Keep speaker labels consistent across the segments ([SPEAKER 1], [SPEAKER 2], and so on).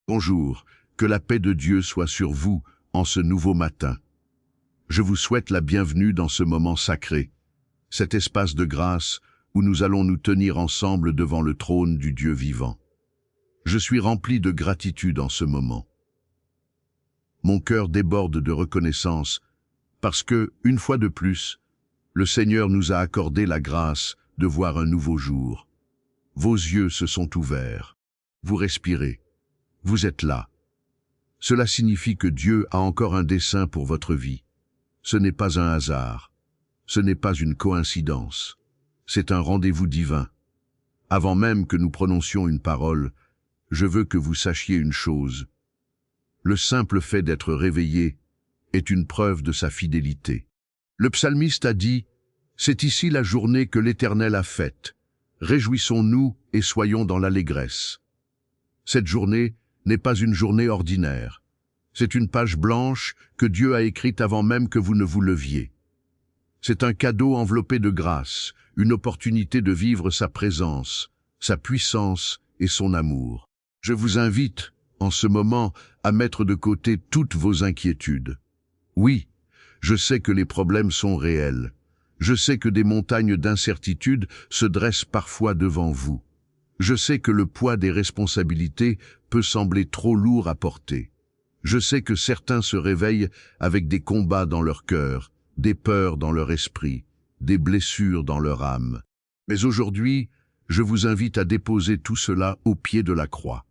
[SPEAKER 1] Bonjour, que la paix de Dieu soit sur vous en ce nouveau matin. Je vous souhaite la bienvenue dans ce moment sacré, cet espace de grâce où nous allons nous tenir ensemble devant le trône du Dieu vivant. Je suis rempli de gratitude en ce moment. Mon cœur déborde de reconnaissance parce que, une fois de plus, le Seigneur nous a accordé la grâce de voir un nouveau jour. Vos yeux se sont ouverts. Vous respirez. Vous êtes là. Cela signifie que Dieu a encore un dessein pour votre vie. Ce n'est pas un hasard. Ce n'est pas une coïncidence. C'est un rendez-vous divin. Avant même que nous prononcions une parole, je veux que vous sachiez une chose. Le simple fait d'être réveillé est une preuve de sa fidélité. Le psalmiste a dit « C'est ici la journée que l'Éternel a faite. Réjouissons-nous et soyons dans l'allégresse. » Cette journée n'est pas une journée ordinaire. C'est une page blanche que Dieu a écrite avant même que vous ne vous leviez. C'est un cadeau enveloppé de grâce, une opportunité de vivre sa présence, sa puissance et son amour. Je vous invite, en ce moment, à mettre de côté toutes vos inquiétudes. Oui, je sais que les problèmes sont réels. Je sais que des montagnes d'incertitude se dressent parfois devant vous. Je sais que le poids des responsabilités peut sembler trop lourd à porter. Je sais que certains se réveillent avec des combats dans leur cœur, des peurs dans leur esprit, des blessures dans leur âme. Mais aujourd'hui, je vous invite à déposer tout cela au pied de la croix.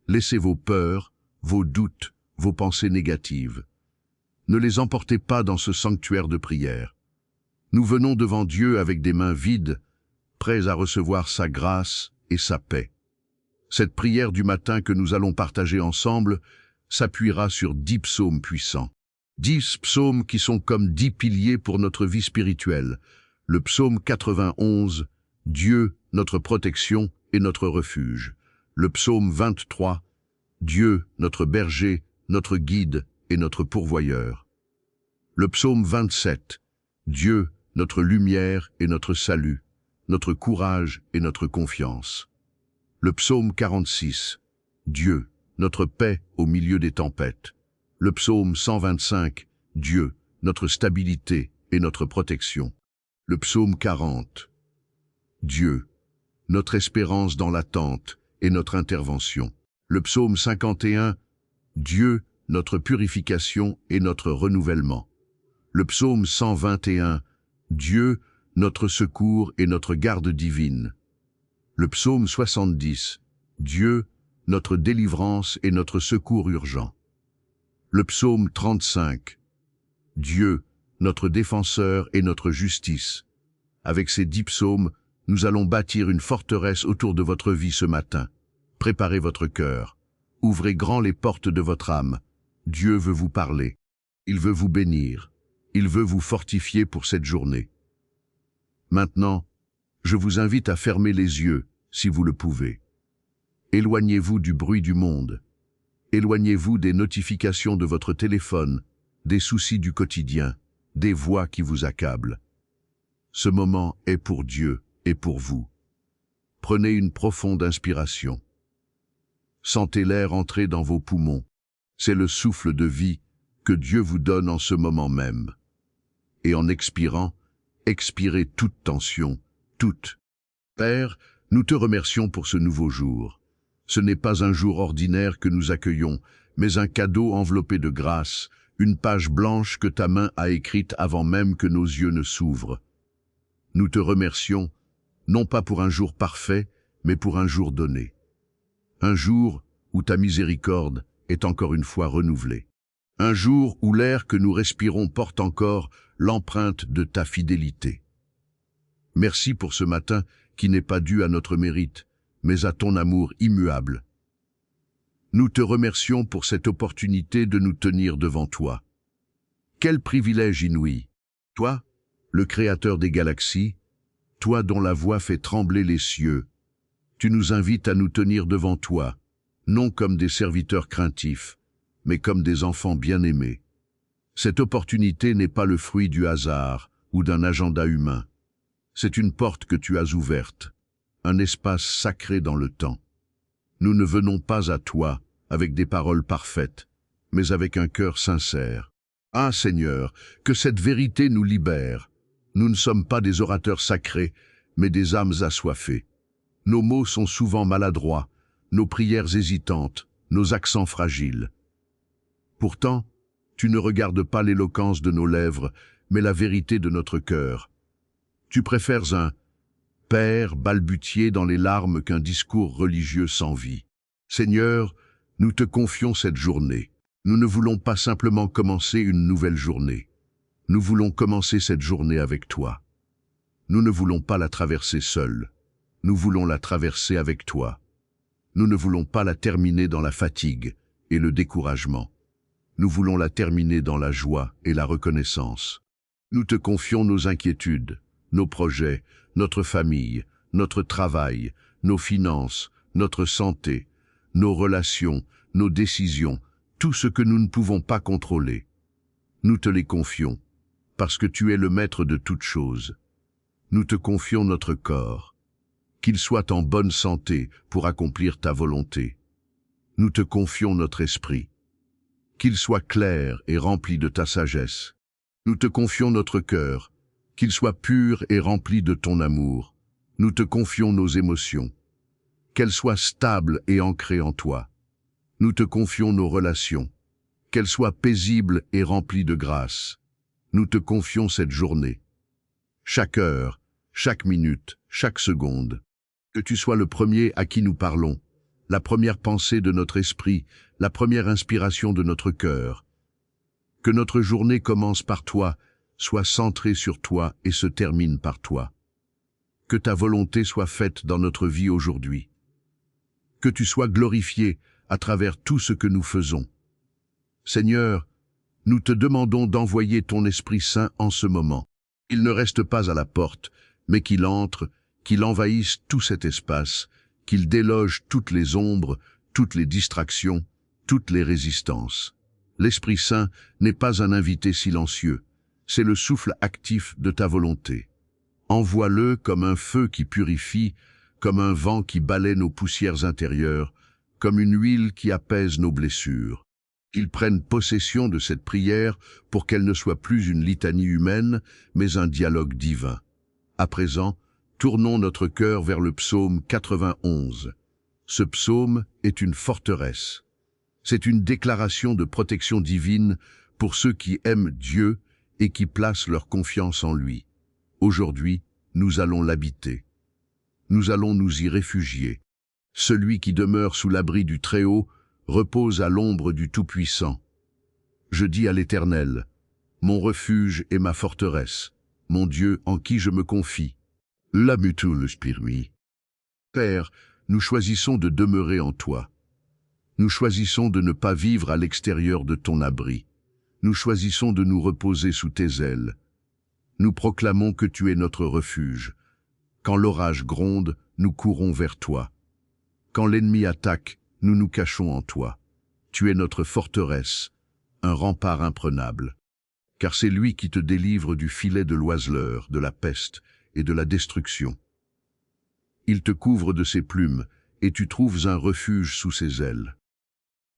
[SPEAKER 1] Laissez vos peurs, vos doutes, vos pensées négatives. Ne les emportez pas dans ce sanctuaire de prière. Nous venons devant Dieu avec des mains vides, prêts à recevoir sa grâce et sa paix. Cette prière du matin que nous allons partager ensemble s'appuiera sur 10 psaumes puissants. 10 psaumes qui sont comme 10 piliers pour notre vie spirituelle. Le psaume 91, Dieu, notre protection et notre refuge. Le psaume 23, Dieu, notre berger, notre guide et notre pourvoyeur. Le psaume 27, Dieu, notre lumière et notre salut, notre courage et notre confiance. Le psaume 46, Dieu, notre paix au milieu des tempêtes. Le psaume 125, Dieu, notre stabilité et notre protection. Le psaume 40, Dieu, notre espérance dans l'attente et notre intervention. Le psaume 51, Dieu, notre purification et notre renouvellement. Le psaume 121, Dieu, notre secours et notre garde divine. Le psaume 70, Dieu, notre délivrance et notre secours urgent. Le psaume 35, Dieu, notre défenseur et notre justice. Avec ces 10 psaumes, nous allons bâtir une forteresse autour de votre vie ce matin. Préparez votre cœur. Ouvrez grand les portes de votre âme. Dieu veut vous parler. Il veut vous bénir. Il veut vous fortifier pour cette journée. Maintenant, je vous invite à fermer les yeux, si vous le pouvez. Éloignez-vous du bruit du monde. Éloignez-vous des notifications de votre téléphone, des soucis du quotidien, des voix qui vous accablent. Ce moment est pour Dieu et pour vous. Prenez une profonde inspiration. Sentez l'air entrer dans vos poumons. C'est le souffle de vie que Dieu vous donne en ce moment même. Et en expirant, expirez toute tension, toute. Père, nous te remercions pour ce nouveau jour. Ce n'est pas un jour ordinaire que nous accueillons, mais un cadeau enveloppé de grâce, une page blanche que ta main a écrite avant même que nos yeux ne s'ouvrent. Nous te remercions, non pas pour un jour parfait, mais pour un jour donné. Un jour où ta miséricorde est encore une fois renouvelée. Un jour où l'air que nous respirons porte encore l'empreinte de ta fidélité. Merci pour ce matin qui n'est pas dû à notre mérite, mais à ton amour immuable. Nous te remercions pour cette opportunité de nous tenir devant toi. Quel privilège inouï! Toi, le Créateur des galaxies, toi dont la voix fait trembler les cieux, tu nous invites à nous tenir devant toi, non comme des serviteurs craintifs, mais comme des enfants bien-aimés. Cette opportunité n'est pas le fruit du hasard ou d'un agenda humain. C'est une porte que tu as ouverte, un espace sacré dans le temps. Nous ne venons pas à toi avec des paroles parfaites, mais avec un cœur sincère. Ah Seigneur, que cette vérité nous libère. Nous ne sommes pas des orateurs sacrés, mais des âmes assoiffées. Nos mots sont souvent maladroits, nos prières hésitantes, nos accents fragiles. Pourtant, tu ne regardes pas l'éloquence de nos lèvres, mais la vérité de notre cœur. Tu préfères un « Père » balbutier dans les larmes qu'un discours religieux sans vie. Seigneur, nous te confions cette journée. Nous ne voulons pas simplement commencer une nouvelle journée. Nous voulons commencer cette journée avec toi. Nous ne voulons pas la traverser seuls. Nous voulons la traverser avec toi. Nous ne voulons pas la terminer dans la fatigue et le découragement. Nous voulons la terminer dans la joie et la reconnaissance. Nous te confions nos inquiétudes, nos projets, notre famille, notre travail, nos finances, notre santé, nos relations, nos décisions, tout ce que nous ne pouvons pas contrôler. Nous te les confions, parce que tu es le maître de toutes choses. Nous te confions notre corps, qu'il soit en bonne santé pour accomplir ta volonté. Nous te confions notre esprit, qu'il soit clair et rempli de ta sagesse. Nous te confions notre cœur, qu'il soit pur et rempli de ton amour. Nous te confions nos émotions, qu'elles soient stables et ancrées en toi. Nous te confions nos relations, qu'elles soient paisibles et remplies de grâce. Nous te confions cette journée, chaque heure, chaque minute, chaque seconde. Que tu sois le premier à qui nous parlons, la première pensée de notre esprit, la première inspiration de notre cœur. Que notre journée commence par toi, soit centrée sur toi et se termine par toi. Que ta volonté soit faite dans notre vie aujourd'hui. Que tu sois glorifié à travers tout ce que nous faisons. Seigneur, nous te demandons d'envoyer ton Esprit Saint en ce moment. Il ne reste pas à la porte, mais qu'il entre, qu'il envahisse tout cet espace, qu'il déloge toutes les ombres, toutes les distractions, toutes les résistances. L'Esprit Saint n'est pas un invité silencieux, c'est le souffle actif de ta volonté. Envoie-le comme un feu qui purifie, comme un vent qui balaie nos poussières intérieures, comme une huile qui apaise nos blessures. Qu'il prenne possession de cette prière pour qu'elle ne soit plus une litanie humaine, mais un dialogue divin. À présent, tournons notre cœur vers le psaume 91. Ce psaume est une forteresse. C'est une déclaration de protection divine pour ceux qui aiment Dieu et qui placent leur confiance en lui. Aujourd'hui, nous allons l'habiter. Nous allons nous y réfugier. Celui qui demeure sous l'abri du Très-Haut repose à l'ombre du Tout-Puissant. Je dis à l'Éternel, mon refuge et ma forteresse, mon Dieu en qui je me confie. L'Amutul Spirui. Père, nous choisissons de demeurer en toi. Nous choisissons de ne pas vivre à l'extérieur de ton abri. Nous choisissons de nous reposer sous tes ailes. Nous proclamons que tu es notre refuge. Quand l'orage gronde, nous courons vers toi. Quand l'ennemi attaque, nous nous cachons en toi. Tu es notre forteresse, un rempart imprenable. Car c'est lui qui te délivre du filet de l'oiseleur, de la peste et de la destruction. Il te couvre de ses plumes, et tu trouves un refuge sous ses ailes.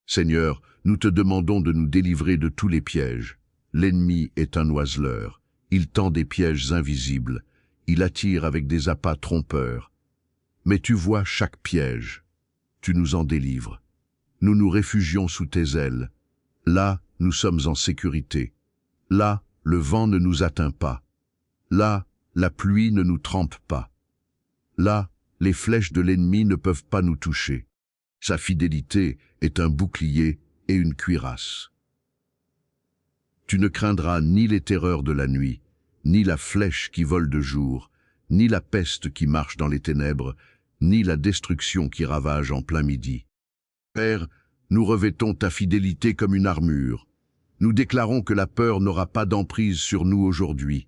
[SPEAKER 1] Seigneur, nous te demandons de nous délivrer de tous les pièges. L'ennemi est un oiseleur. Il tend des pièges invisibles. Il attire avec des appâts trompeurs. Mais tu vois chaque piège. Tu nous en délivres. Nous nous réfugions sous tes ailes. Là, nous sommes en sécurité. Là, le vent ne nous atteint pas. Là, la pluie ne nous trempe pas. Là, les flèches de l'ennemi ne peuvent pas nous toucher. Sa fidélité est un bouclier et une cuirasse. Tu ne craindras ni les terreurs de la nuit, ni la flèche qui vole de jour, ni la peste qui marche dans les ténèbres, ni la destruction qui ravage en plein midi. Père, nous revêtons ta fidélité comme une armure. Nous déclarons que la peur n'aura pas d'emprise sur nous aujourd'hui.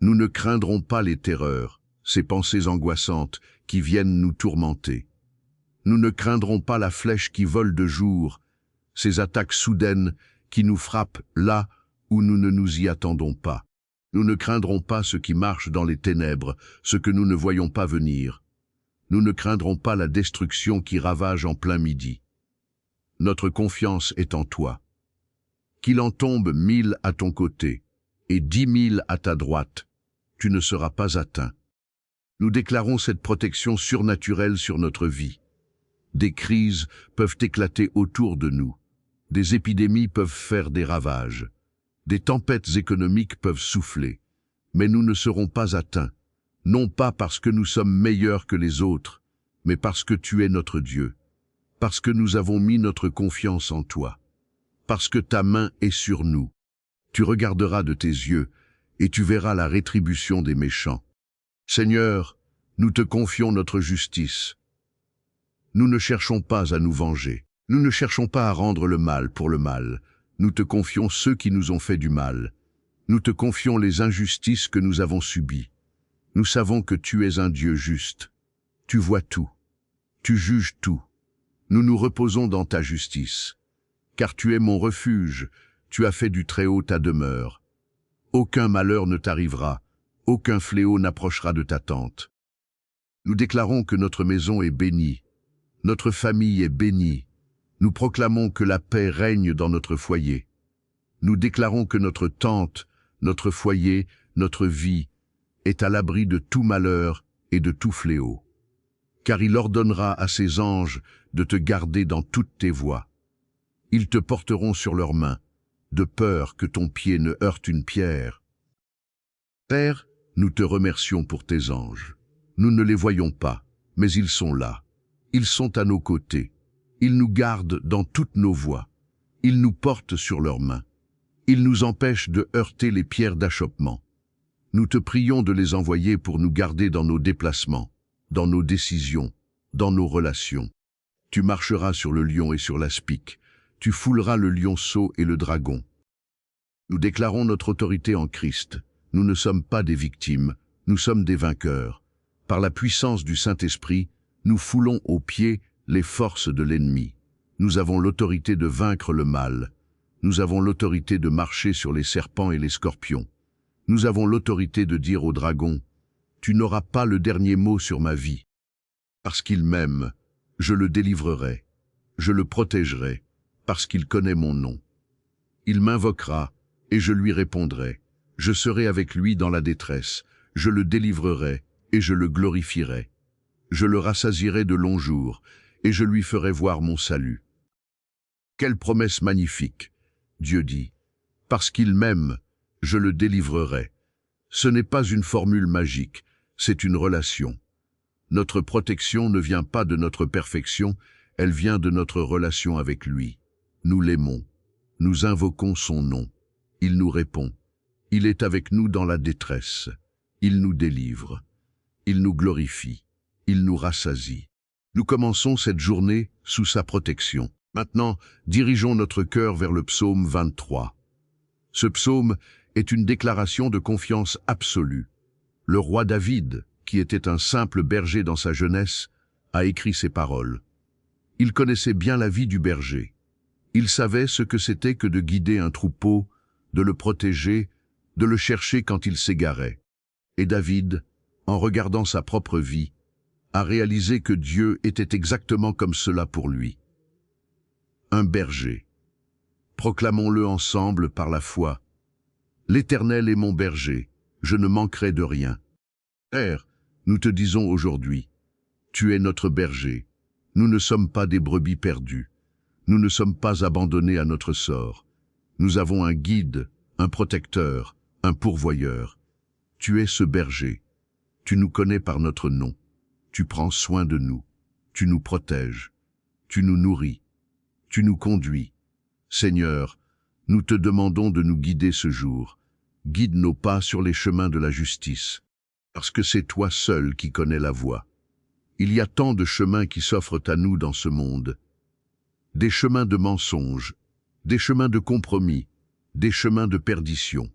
[SPEAKER 1] Nous ne craindrons pas les terreurs, ces pensées angoissantes qui viennent nous tourmenter. Nous ne craindrons pas la flèche qui vole de jour, ces attaques soudaines qui nous frappent là où nous ne nous y attendons pas. Nous ne craindrons pas ce qui marche dans les ténèbres, ce que nous ne voyons pas venir. nous ne craindrons pas la destruction qui ravage en plein midi. Notre confiance est en toi. Qu'il en tombe 1000 à ton côté et 10 000 à ta droite, tu ne seras pas atteint. Nous déclarons cette protection surnaturelle sur notre vie. Des crises peuvent éclater autour de nous. Des épidémies peuvent faire des ravages. Des tempêtes économiques peuvent souffler. Mais nous ne serons pas atteints, non pas parce que nous sommes meilleurs que les autres, mais parce que tu es notre Dieu, parce que nous avons mis notre confiance en toi, parce que ta main est sur nous. Tu regarderas de tes yeux et tu verras la rétribution des méchants. Seigneur, nous te confions notre justice. Nous ne cherchons pas à nous venger. Nous ne cherchons pas à rendre le mal pour le mal. Nous te confions ceux qui nous ont fait du mal. Nous te confions les injustices que nous avons subies. Nous savons que tu es un Dieu juste. Tu vois tout. Tu juges tout. Nous nous reposons dans ta justice. Car tu es mon refuge. Tu as fait du Très-Haut ta demeure. Aucun malheur ne t'arrivera. Aucun fléau n'approchera de ta tente. Nous déclarons que notre maison est bénie. Notre famille est bénie. Nous proclamons que la paix règne dans notre foyer. Nous déclarons que notre tente, notre foyer, notre vie est à l'abri de tout malheur et de tout fléau. Car il ordonnera à ses anges de te garder dans toutes tes voies. Ils te porteront sur leurs mains, de peur que ton pied ne heurte une pierre. Père, nous te remercions pour tes anges. Nous ne les voyons pas, mais ils sont là. Ils sont à nos côtés. Ils nous gardent dans toutes nos voies. Ils nous portent sur leurs mains. Ils nous empêchent de heurter les pierres d'achoppement. Nous te prions de les envoyer pour nous garder dans nos déplacements, dans nos décisions, dans nos relations. Tu marcheras sur le lion et sur l'aspic. Tu fouleras le lionceau et le dragon. Nous déclarons notre autorité en Christ. Nous ne sommes pas des victimes, nous sommes des vainqueurs. Par la puissance du Saint-Esprit, nous foulons aux pieds les forces de l'ennemi. Nous avons l'autorité de vaincre le mal. Nous avons l'autorité de marcher sur les serpents et les scorpions. Nous avons l'autorité de dire au dragon, « Tu n'auras pas le dernier mot sur ma vie. » Parce qu'il m'aime, je le délivrerai, je le protégerai, parce qu'il connaît mon nom. Il m'invoquera, et je lui répondrai. Je serai avec lui dans la détresse, je le délivrerai, et je le glorifierai. Je le rassasierai de longs jours, et je lui ferai voir mon salut. Quelle promesse magnifique! Dieu dit, « Parce qu'il m'aime, je le délivrerai. » Ce n'est pas une formule magique, c'est une relation. Notre protection ne vient pas de notre perfection, elle vient de notre relation avec lui. Nous l'aimons, nous invoquons son nom. Il nous répond. Il est avec nous dans la détresse. Il nous délivre. Il nous glorifie. Il nous rassasie. Nous commençons cette journée sous sa protection. Maintenant, dirigeons notre cœur vers le psaume 23. Ce psaume est une déclaration de confiance absolue. Le roi David, qui était un simple berger dans sa jeunesse, a écrit ces paroles. Il connaissait bien la vie du berger. Il savait ce que c'était que de guider un troupeau, de le protéger, de le chercher quand il s'égarait. Et David, en regardant sa propre vie, a réalisé que Dieu était exactement comme cela pour lui. Un berger. Proclamons-le ensemble par la foi. L'Éternel est mon berger, je ne manquerai de rien. Père, nous te disons aujourd'hui, tu es notre berger. Nous ne sommes pas des brebis perdues. Nous ne sommes pas abandonnés à notre sort. Nous avons un guide, un protecteur, un pourvoyeur. Tu es ce berger. Tu nous connais par notre nom. Tu prends soin de nous. Tu nous protèges. Tu nous nourris. Tu nous conduis. Seigneur, nous te demandons de nous guider ce jour. Guide nos pas sur les chemins de la justice, parce que c'est toi seul qui connais la voie. Il y a tant de chemins qui s'offrent à nous dans ce monde. Des chemins de mensonges, des chemins de compromis, des chemins de perdition.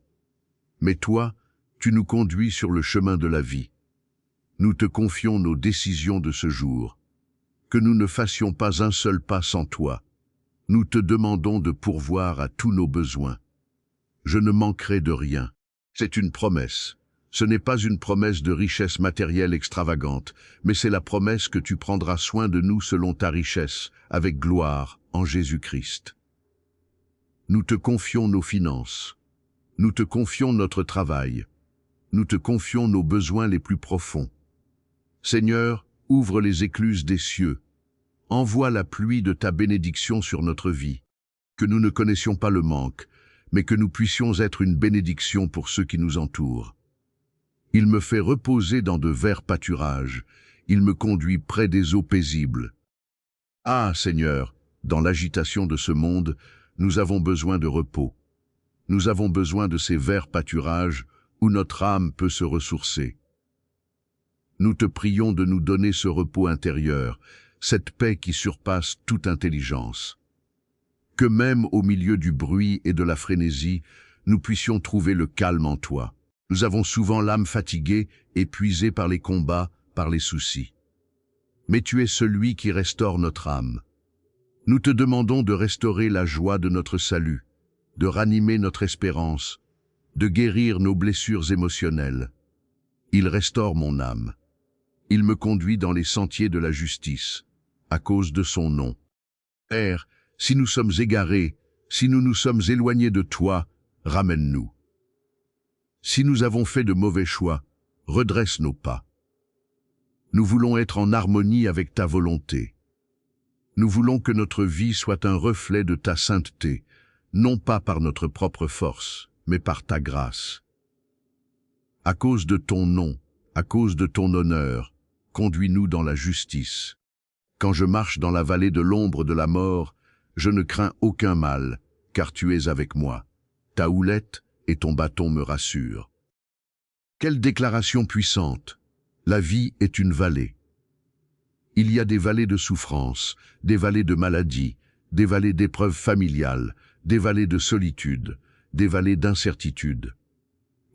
[SPEAKER 1] Mais toi, tu nous conduis sur le chemin de la vie. Nous te confions nos décisions de ce jour. Que nous ne fassions pas un seul pas sans toi. Nous te demandons de pourvoir à tous nos besoins. Je ne manquerai de rien. C'est une promesse. Ce n'est pas une promesse de richesse matérielle extravagante, mais c'est la promesse que tu prendras soin de nous selon ta richesse, avec gloire, en Jésus-Christ. Nous te confions nos finances. Nous te confions notre travail. Nous te confions nos besoins les plus profonds. Seigneur, ouvre les écluses des cieux. Envoie la pluie de ta bénédiction sur notre vie. Que nous ne connaissions pas le manque, mais que nous puissions être une bénédiction pour ceux qui nous entourent. Il me fait reposer dans de verts pâturages. Il me conduit près des eaux paisibles. Ah, Seigneur, dans l'agitation de ce monde, nous avons besoin de repos. Nous avons besoin de ces verts pâturages où notre âme peut se ressourcer. Nous te prions de nous donner ce repos intérieur, cette paix qui surpasse toute intelligence. Que même au milieu du bruit et de la frénésie, nous puissions trouver le calme en toi. Nous avons souvent l'âme fatiguée, épuisée par les combats, par les soucis. Mais tu es celui qui restaure notre âme. Nous te demandons de restaurer la joie de notre salut, de ranimer notre espérance, de guérir nos blessures émotionnelles. Il restaure mon âme. Il me conduit dans les sentiers de la justice, à cause de son nom. Père, si nous sommes égarés, si nous nous sommes éloignés de toi, ramène-nous. Si nous avons fait de mauvais choix, redresse nos pas. Nous voulons être en harmonie avec ta volonté. Nous voulons que notre vie soit un reflet de ta sainteté, non pas par notre propre force, mais par ta grâce. À cause de ton nom, à cause de ton honneur, conduis-nous dans la justice. Quand je marche dans la vallée de l'ombre de la mort, je ne crains aucun mal, car tu es avec moi. Ta houlette et ton bâton me rassurent. Quelle déclaration puissante! La vie est une vallée. Il y a des vallées de souffrance, des vallées de maladie, des vallées d'épreuves familiales, des vallées de solitude, des vallées d'incertitude.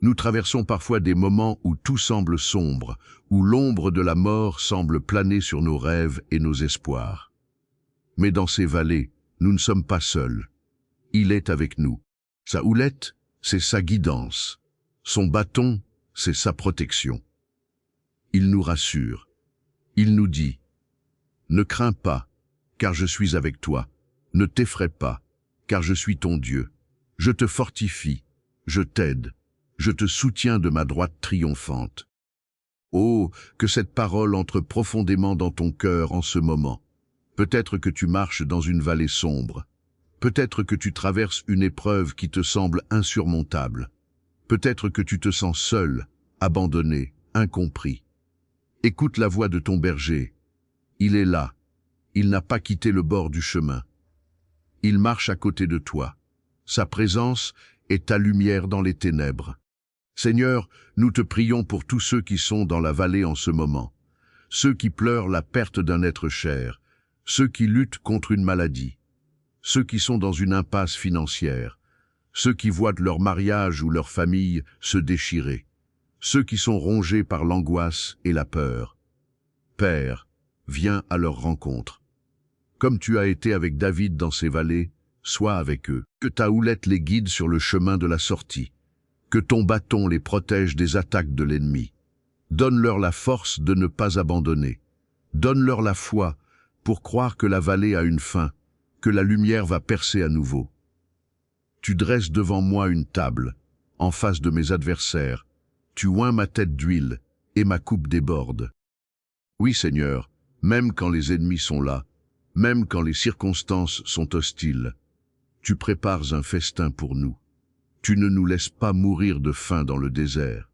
[SPEAKER 1] Nous traversons parfois des moments où tout semble sombre, où l'ombre de la mort semble planer sur nos rêves et nos espoirs. Mais dans ces vallées, nous ne sommes pas seuls. Il est avec nous. Sa houlette, c'est sa guidance. Son bâton, c'est sa protection. Il nous rassure. Il nous dit « Ne crains pas, car je suis avec toi. Ne t'effraie pas, car je suis ton Dieu. Je te fortifie, je t'aide. Je te soutiens de ma droite triomphante. » Oh, que cette parole entre profondément dans ton cœur en ce moment. Peut-être que tu marches dans une vallée sombre. Peut-être que tu traverses une épreuve qui te semble insurmontable. Peut-être que tu te sens seul, abandonné, incompris. Écoute la voix de ton berger. Il est là. Il n'a pas quitté le bord du chemin. Il marche à côté de toi. Sa présence est ta lumière dans les ténèbres. Seigneur, nous te prions pour tous ceux qui sont dans la vallée en ce moment, ceux qui pleurent la perte d'un être cher, ceux qui luttent contre une maladie, ceux qui sont dans une impasse financière, ceux qui voient leur mariage ou leur famille se déchirer, ceux qui sont rongés par l'angoisse et la peur. Père, viens à leur rencontre. Comme tu as été avec David dans ces vallées, sois avec eux. Que ta houlette les guide sur le chemin de la sortie. Que ton bâton les protège des attaques de l'ennemi. Donne-leur la force de ne pas abandonner. Donne-leur la foi pour croire que la vallée a une fin, que la lumière va percer à nouveau. Tu dresses devant moi une table, en face de mes adversaires. Tu oins ma tête d'huile, et ma coupe déborde. Oui, Seigneur, même quand les ennemis sont là, même quand les circonstances sont hostiles, tu prépares un festin pour nous. Tu ne nous laisses pas mourir de faim dans le désert.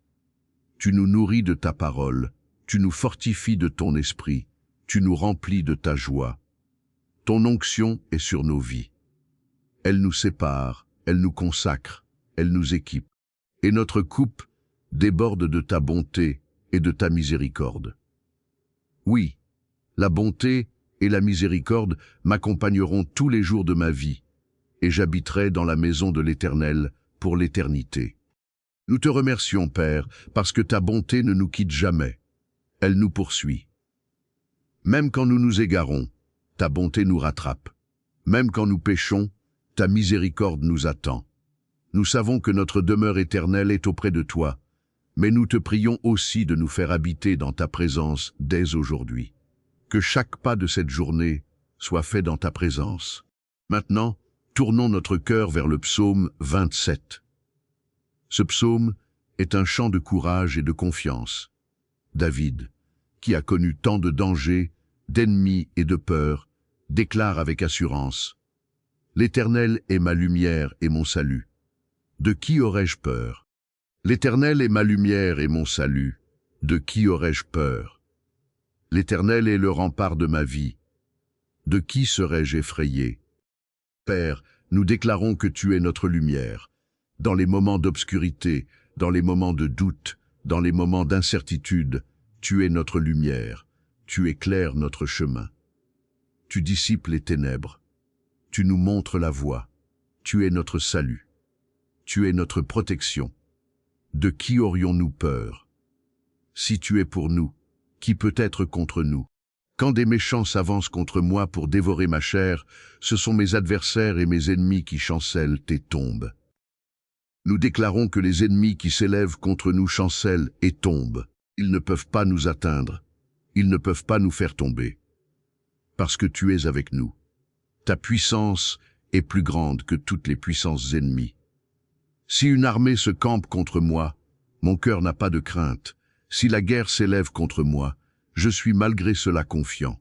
[SPEAKER 1] Tu nous nourris de ta parole, tu nous fortifies de ton esprit, tu nous remplis de ta joie. Ton onction est sur nos vies. Elle nous sépare, elle nous consacre, elle nous équipe. Et notre coupe déborde de ta bonté et de ta miséricorde. Oui, la bonté et la miséricorde m'accompagneront tous les jours de ma vie, et j'habiterai dans la maison de l'Éternel pour l'éternité. Nous te remercions, Père, parce que ta bonté ne nous quitte jamais. Elle nous poursuit. Même quand nous nous égarons, ta bonté nous rattrape. Même quand nous péchons, ta miséricorde nous attend. Nous savons que notre demeure éternelle est auprès de toi, Mais nous te prions aussi de nous faire habiter dans ta présence dès aujourd'hui. Que chaque pas de cette journée soit fait dans ta présence. Maintenant, tournons notre cœur vers le psaume 27. Ce psaume est un chant de courage et de confiance. David, qui a connu tant de dangers, d'ennemis et de peurs, déclare avec assurance: « L'Éternel est ma lumière et mon salut. De qui aurais-je peur? L'Éternel est ma lumière et mon salut. De qui aurais-je peur? L'Éternel est le rempart de ma vie. De qui serais-je effrayé? Père, nous déclarons que tu es notre lumière. Dans les moments d'obscurité, dans les moments de doute, dans les moments d'incertitude, tu es notre lumière. Tu éclaires notre chemin. Tu dissipes les ténèbres. Tu nous montres la voie. Tu es notre salut. Tu es notre protection. De qui aurions-nous peur? Si tu es pour nous, qui peut être contre nous? Quand des méchants s'avancent contre moi pour dévorer ma chair, ce sont mes adversaires et mes ennemis qui chancellent et tombent. Nous déclarons que les ennemis qui s'élèvent contre nous chancellent et tombent. Ils ne peuvent pas nous atteindre. Ils ne peuvent pas nous faire tomber. Parce que tu es avec nous. Ta puissance est plus grande que toutes les puissances ennemies. Si une armée se campe contre moi, mon cœur n'a pas de crainte. Si la guerre s'élève contre moi, je suis malgré cela confiant.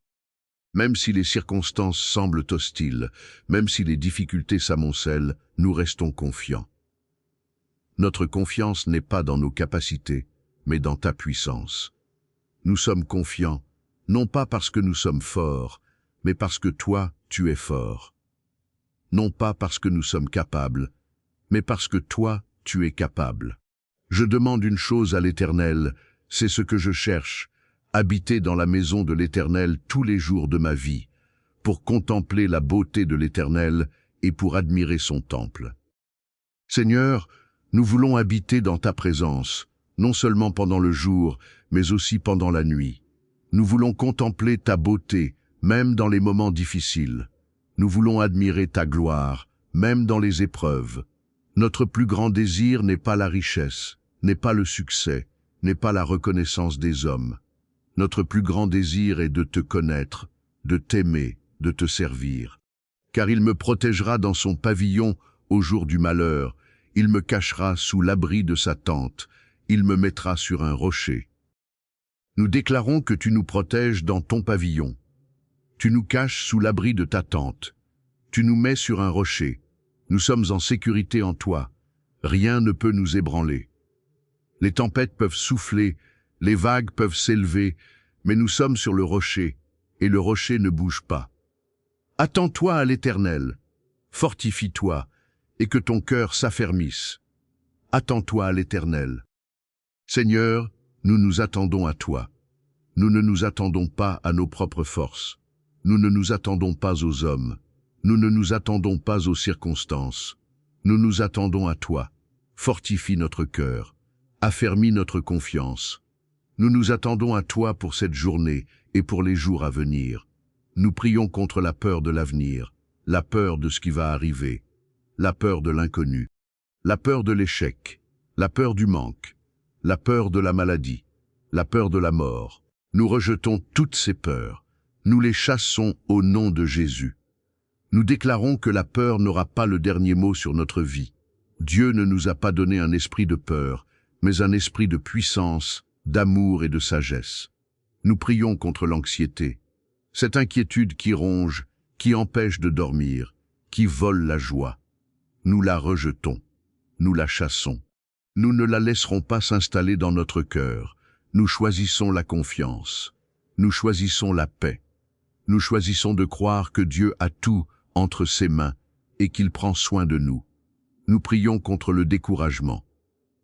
[SPEAKER 1] Même si les circonstances semblent hostiles, même si les difficultés s'amoncellent, nous restons confiants. Notre confiance n'est pas dans nos capacités, mais dans ta puissance. Nous sommes confiants, non pas parce que nous sommes forts, mais parce que toi, tu es fort. Non pas parce que nous sommes capables, mais parce que toi, tu es capable. Je demande une chose à l'Éternel, c'est ce que je cherche, habiter dans la maison de l'Éternel tous les jours de ma vie, pour contempler la beauté de l'Éternel et pour admirer son temple. Seigneur, nous voulons habiter dans ta présence, non seulement pendant le jour, mais aussi pendant la nuit. Nous voulons contempler ta beauté, même dans les moments difficiles. Nous voulons admirer ta gloire, même dans les épreuves. Notre plus grand désir n'est pas la richesse, n'est pas le succès, n'est pas la reconnaissance des hommes. Notre plus grand désir est de te connaître, de t'aimer, de te servir. Car il me protégera dans son pavillon au jour du malheur, il me cachera sous l'abri de sa tente, il me mettra sur un rocher. Nous déclarons que tu nous protèges dans ton pavillon. Tu nous caches sous l'abri de ta tente. Tu nous mets sur un rocher. Nous sommes en sécurité en toi. Rien ne peut nous ébranler. Les tempêtes peuvent souffler, les vagues peuvent s'élever, mais nous sommes sur le rocher, et le rocher ne bouge pas. Attends-toi à l'Éternel, fortifie-toi, et que ton cœur s'affermisse. Attends-toi à l'Éternel. Seigneur, nous nous attendons à toi. Nous ne nous attendons pas à nos propres forces. Nous ne nous attendons pas aux hommes. Nous ne nous attendons pas aux circonstances. Nous nous attendons à toi. Fortifie notre cœur. Affermis notre confiance. Nous nous attendons à toi pour cette journée et pour les jours à venir. Nous prions contre la peur de l'avenir, la peur de ce qui va arriver, la peur de l'inconnu, la peur de l'échec, la peur du manque, la peur de la maladie, la peur de la mort. Nous rejetons toutes ces peurs. Nous les chassons au nom de Jésus. Nous déclarons que la peur n'aura pas le dernier mot sur notre vie. Dieu ne nous a pas donné un esprit de peur, mais un esprit de puissance, d'amour et de sagesse. Nous prions contre l'anxiété, cette inquiétude qui ronge, qui empêche de dormir, qui vole la joie. Nous la rejetons, nous la chassons. Nous ne la laisserons pas s'installer dans notre cœur. Nous choisissons la confiance. Nous choisissons la paix. Nous choisissons de croire que Dieu a tout entre ses mains et qu'il prend soin de nous. Nous prions contre le découragement,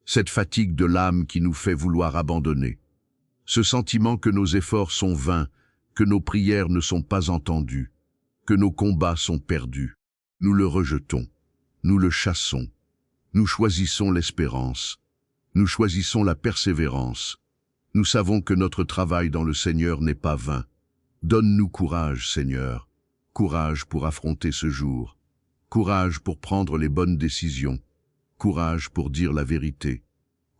[SPEAKER 1] cette fatigue de l'âme qui nous fait vouloir abandonner, ce sentiment que nos efforts sont vains, que nos prières ne sont pas entendues, que nos combats sont perdus. Nous le rejetons, nous le chassons. Nous choisissons l'espérance, nous choisissons la persévérance. Nous savons que notre travail dans le Seigneur n'est pas vain. Donne-nous courage, Seigneur, courage pour affronter ce jour, courage pour prendre les bonnes décisions, courage pour dire la vérité,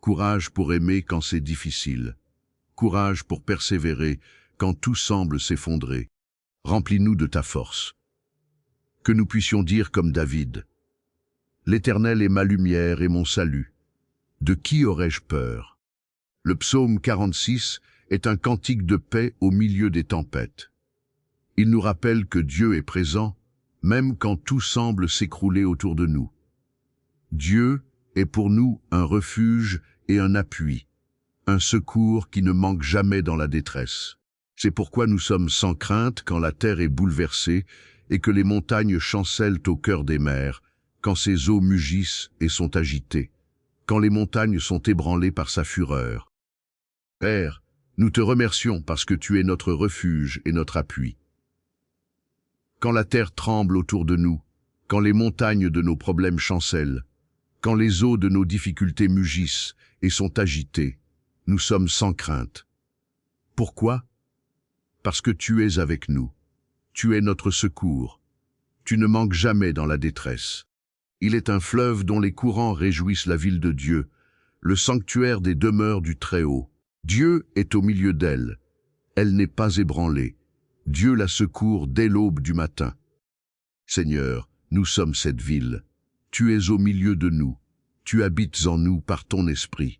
[SPEAKER 1] Courage pour aimer quand c'est difficile. Courage pour persévérer quand tout semble s'effondrer. Remplis-nous de ta force. Que nous puissions dire comme David: L'Éternel est ma lumière et mon salut. De qui aurais-je peur? Le psaume 46 est un cantique de paix au milieu des tempêtes. Il nous rappelle que Dieu est présent, même quand tout semble s'écrouler autour de nous. Dieu est pour nous un refuge et un appui, un secours qui ne manque jamais dans la détresse. C'est pourquoi nous sommes sans crainte quand la terre est bouleversée et que les montagnes chancellent au cœur des mers, quand ses eaux mugissent et sont agitées, quand les montagnes sont ébranlées par sa fureur. Père, nous te remercions parce que tu es notre refuge et notre appui. Quand la terre tremble autour de nous, quand les montagnes de nos problèmes chancellent, quand les eaux de nos difficultés mugissent et sont agitées, nous sommes sans crainte. Pourquoi? Parce que tu es avec nous. Tu es notre secours. Tu ne manques jamais dans la détresse. Il est un fleuve dont les courants réjouissent la ville de Dieu, le sanctuaire des demeures du Très-Haut. Dieu est au milieu d'elle. Elle n'est pas ébranlée. Dieu la secourt dès l'aube du matin. Seigneur, nous sommes cette ville. Tu es au milieu de nous. Tu habites en nous par ton esprit.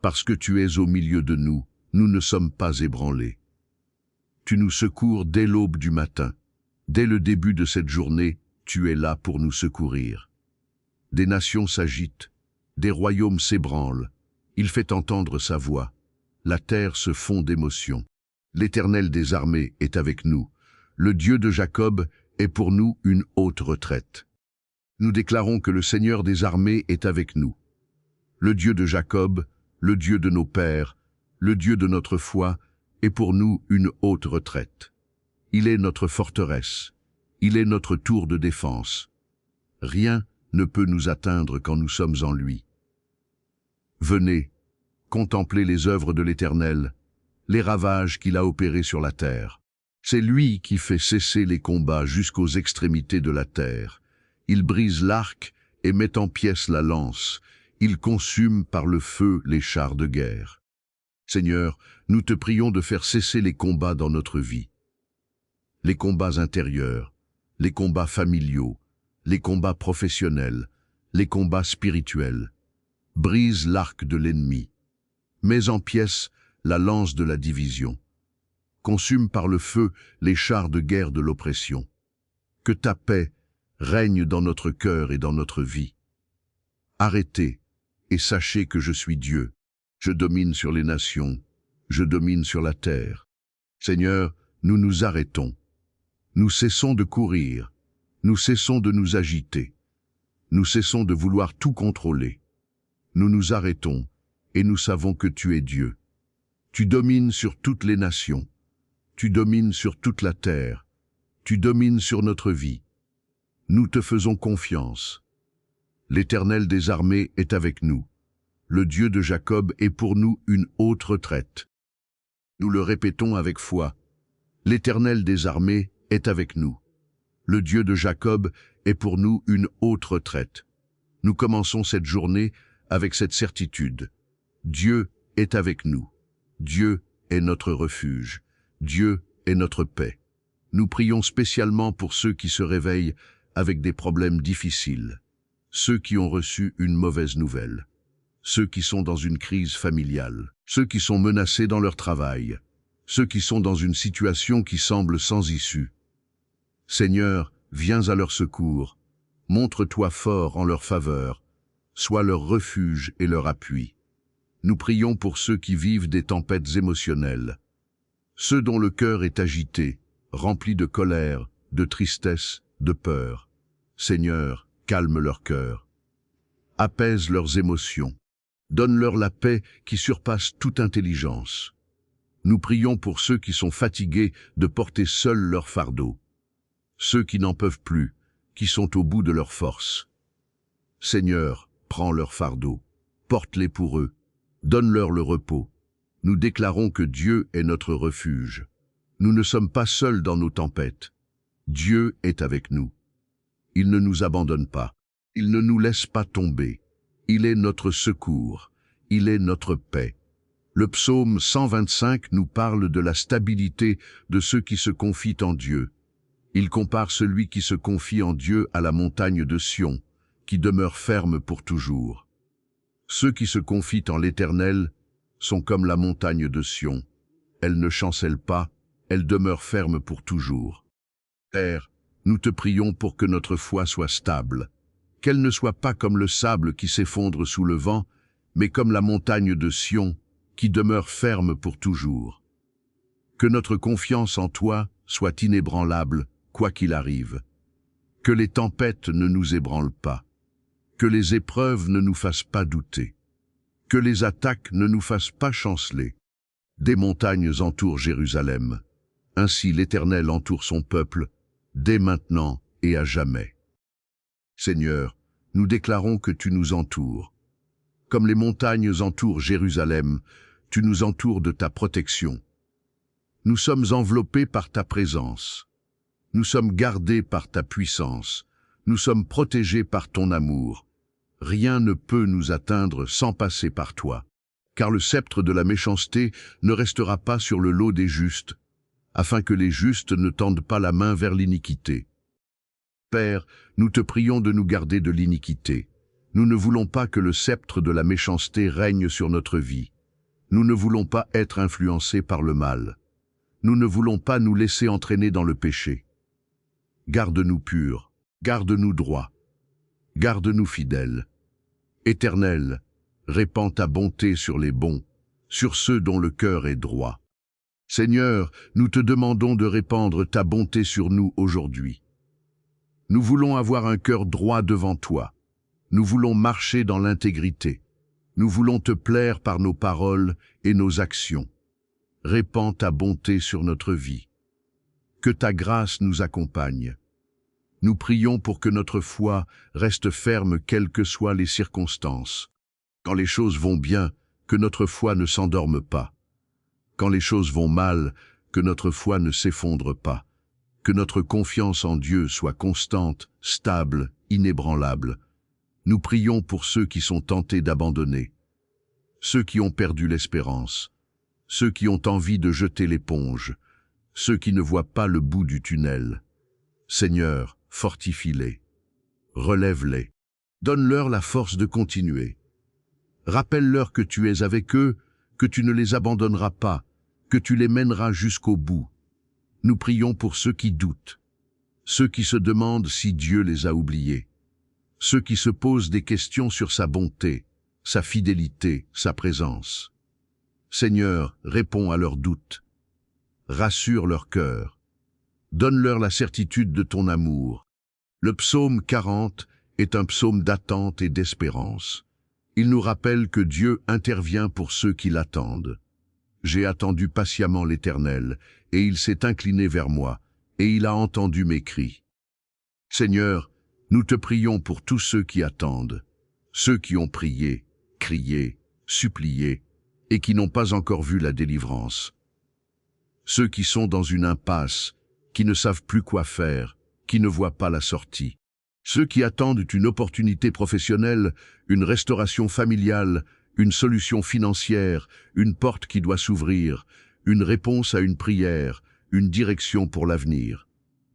[SPEAKER 1] Parce que tu es au milieu de nous, nous ne sommes pas ébranlés. Tu nous secours dès l'aube du matin. Dès le début de cette journée, tu es là pour nous secourir. Des nations s'agitent, des royaumes s'ébranlent. Il fait entendre sa voix. La terre se fond d'émotion. L'Éternel des armées est avec nous. Le Dieu de Jacob est pour nous une haute retraite. Nous déclarons que le Seigneur des armées est avec nous. Le Dieu de Jacob, le Dieu de nos pères, le Dieu de notre foi, est pour nous une haute retraite. Il est notre forteresse. Il est notre tour de défense. Rien ne peut nous atteindre quand nous sommes en lui. Venez, contemplez les œuvres de l'Éternel, les ravages qu'il a opérés sur la terre. C'est lui qui fait cesser les combats jusqu'aux extrémités de la terre. Il brise l'arc et met en pièces la lance. Il consume par le feu les chars de guerre. Seigneur, nous te prions de faire cesser les combats dans notre vie. Les combats intérieurs, les combats familiaux, les combats professionnels, les combats spirituels. Brise l'arc de l'ennemi. Mets en pièces la lance de la division. Consume par le feu les chars de guerre de l'oppression. Que ta paix règne dans notre cœur et dans notre vie. Arrêtez et sachez que je suis Dieu. Je domine sur les nations, je domine sur la terre. Seigneur, nous nous arrêtons. Nous cessons de courir, nous cessons de nous agiter. Nous cessons de vouloir tout contrôler. Nous nous arrêtons et nous savons que tu es Dieu. Tu domines sur toutes les nations. Tu domines sur toute la terre. Tu domines sur notre vie. Nous te faisons confiance. L'Éternel des armées est avec nous. Le Dieu de Jacob est pour nous une haute retraite. Nous le répétons avec foi. L'Éternel des armées est avec nous. Le Dieu de Jacob est pour nous une haute retraite. Nous commençons cette journée avec cette certitude. Dieu est avec nous. Dieu est notre refuge. Dieu est notre paix. Nous prions spécialement pour ceux qui se réveillent avec des problèmes difficiles, ceux qui ont reçu une mauvaise nouvelle, ceux qui sont dans une crise familiale, ceux qui sont menacés dans leur travail, ceux qui sont dans une situation qui semble sans issue. Seigneur, viens à leur secours, montre-toi fort en leur faveur, sois leur refuge et leur appui. Nous prions pour ceux qui vivent des tempêtes émotionnelles, ceux dont le cœur est agité, rempli de colère, de tristesse, de peur. Seigneur, calme leur cœur. Apaise leurs émotions. Donne-leur la paix qui surpasse toute intelligence. Nous prions pour ceux qui sont fatigués de porter seuls leur fardeau, ceux qui n'en peuvent plus, qui sont au bout de leur force. Seigneur, prends leur fardeau, porte-les pour eux, donne-leur le repos. Nous déclarons que Dieu est notre refuge. Nous ne sommes pas seuls dans nos tempêtes. Dieu est avec nous. Il ne nous abandonne pas. Il ne nous laisse pas tomber. Il est notre secours. il est notre paix. Le psaume 125 nous parle de la stabilité de ceux qui se confient en Dieu. Il compare celui qui se confie en Dieu à la montagne de Sion, qui demeure ferme pour toujours. Ceux qui se confient en l'Éternel sont comme la montagne de Sion. Elle ne chancelle pas, elle demeure ferme pour toujours. Père, nous te prions pour que notre foi soit stable, qu'elle ne soit pas comme le sable qui s'effondre sous le vent, mais comme la montagne de Sion, qui demeure ferme pour toujours. Que notre confiance en toi soit inébranlable, quoi qu'il arrive. Que les tempêtes ne nous ébranlent pas. Que les épreuves ne nous fassent pas douter. Que les attaques ne nous fassent pas chanceler. Des montagnes entourent Jérusalem. Ainsi l'Éternel entoure son peuple, dès maintenant et à jamais. Seigneur, nous déclarons que tu nous entoures. Comme les montagnes entourent Jérusalem, tu nous entoures de ta protection. Nous sommes enveloppés par ta présence. Nous sommes gardés par ta puissance. Nous sommes protégés par ton amour. Rien ne peut nous atteindre sans passer par toi. Car le sceptre de la méchanceté ne restera pas sur le lot des justes, afin que les justes ne tendent pas la main vers l'iniquité. Père, nous te prions de nous garder de l'iniquité. Nous ne voulons pas que le sceptre de la méchanceté règne sur notre vie. Nous ne voulons pas être influencés par le mal. Nous ne voulons pas nous laisser entraîner dans le péché. Garde-nous purs, garde-nous droits, garde-nous fidèles. Éternel, répands ta bonté sur les bons, sur ceux dont le cœur est droit. Seigneur, nous te demandons de répandre ta bonté sur nous aujourd'hui. Nous voulons avoir un cœur droit devant toi. Nous voulons marcher dans l'intégrité. Nous voulons te plaire par nos paroles et nos actions. Répands ta bonté sur notre vie. Que ta grâce nous accompagne. Nous prions pour que notre foi reste ferme quelles que soient les circonstances. Quand les choses vont bien, que notre foi ne s'endorme pas. Quand les choses vont mal, que notre foi ne s'effondre pas. Que notre confiance en Dieu soit constante, stable, inébranlable. Nous prions pour ceux qui sont tentés d'abandonner, ceux qui ont perdu l'espérance, ceux qui ont envie de jeter l'éponge, ceux qui ne voient pas le bout du tunnel. Seigneur, fortifie-les, relève-les, donne-leur la force de continuer. Rappelle-leur que tu es avec eux, que tu ne les abandonneras pas, que tu les mèneras jusqu'au bout. Nous prions pour ceux qui doutent, ceux qui se demandent si Dieu les a oubliés, ceux qui se posent des questions sur sa bonté, sa fidélité, sa présence. Seigneur, réponds à leurs doutes, rassure leur cœur, donne-leur la certitude de ton amour. Le psaume 40 est un psaume d'attente et d'espérance. Il nous rappelle que Dieu intervient pour ceux qui l'attendent. J'ai attendu patiemment l'Éternel, et il s'est incliné vers moi, et il a entendu mes cris. Seigneur, nous te prions pour tous ceux qui attendent, ceux qui ont prié, crié, supplié, et qui n'ont pas encore vu la délivrance. Ceux qui sont dans une impasse, qui ne savent plus quoi faire, qui ne voient pas la sortie. Ceux qui attendent une opportunité professionnelle, une restauration familiale, une solution financière, une porte qui doit s'ouvrir, une réponse à une prière, une direction pour l'avenir.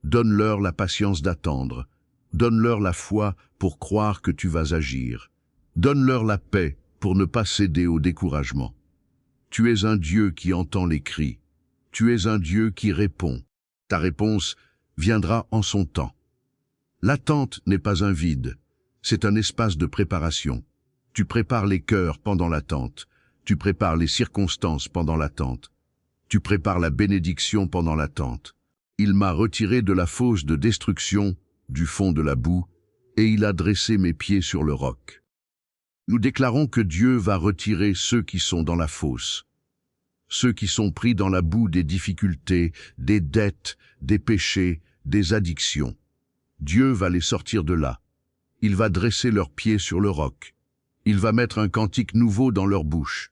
[SPEAKER 1] Donne-leur la patience d'attendre. Donne-leur la foi pour croire que tu vas agir. Donne-leur la paix pour ne pas céder au découragement. Tu es un Dieu qui entend les cris. Tu es un Dieu qui répond. Ta réponse viendra en son temps. L'attente n'est pas un vide, c'est un espace de préparation. Tu prépares les cœurs pendant l'attente. Tu prépares les circonstances pendant l'attente. Tu prépares la bénédiction pendant l'attente. Il m'a retiré de la fosse de destruction, du fond de la boue, et il a dressé mes pieds sur le roc. Nous déclarons que Dieu va retirer ceux qui sont dans la fosse, ceux qui sont pris dans la boue des difficultés, des dettes, des péchés, des addictions. Dieu va les sortir de là. Il va dresser leurs pieds sur le roc. Il va mettre un cantique nouveau dans leur bouche.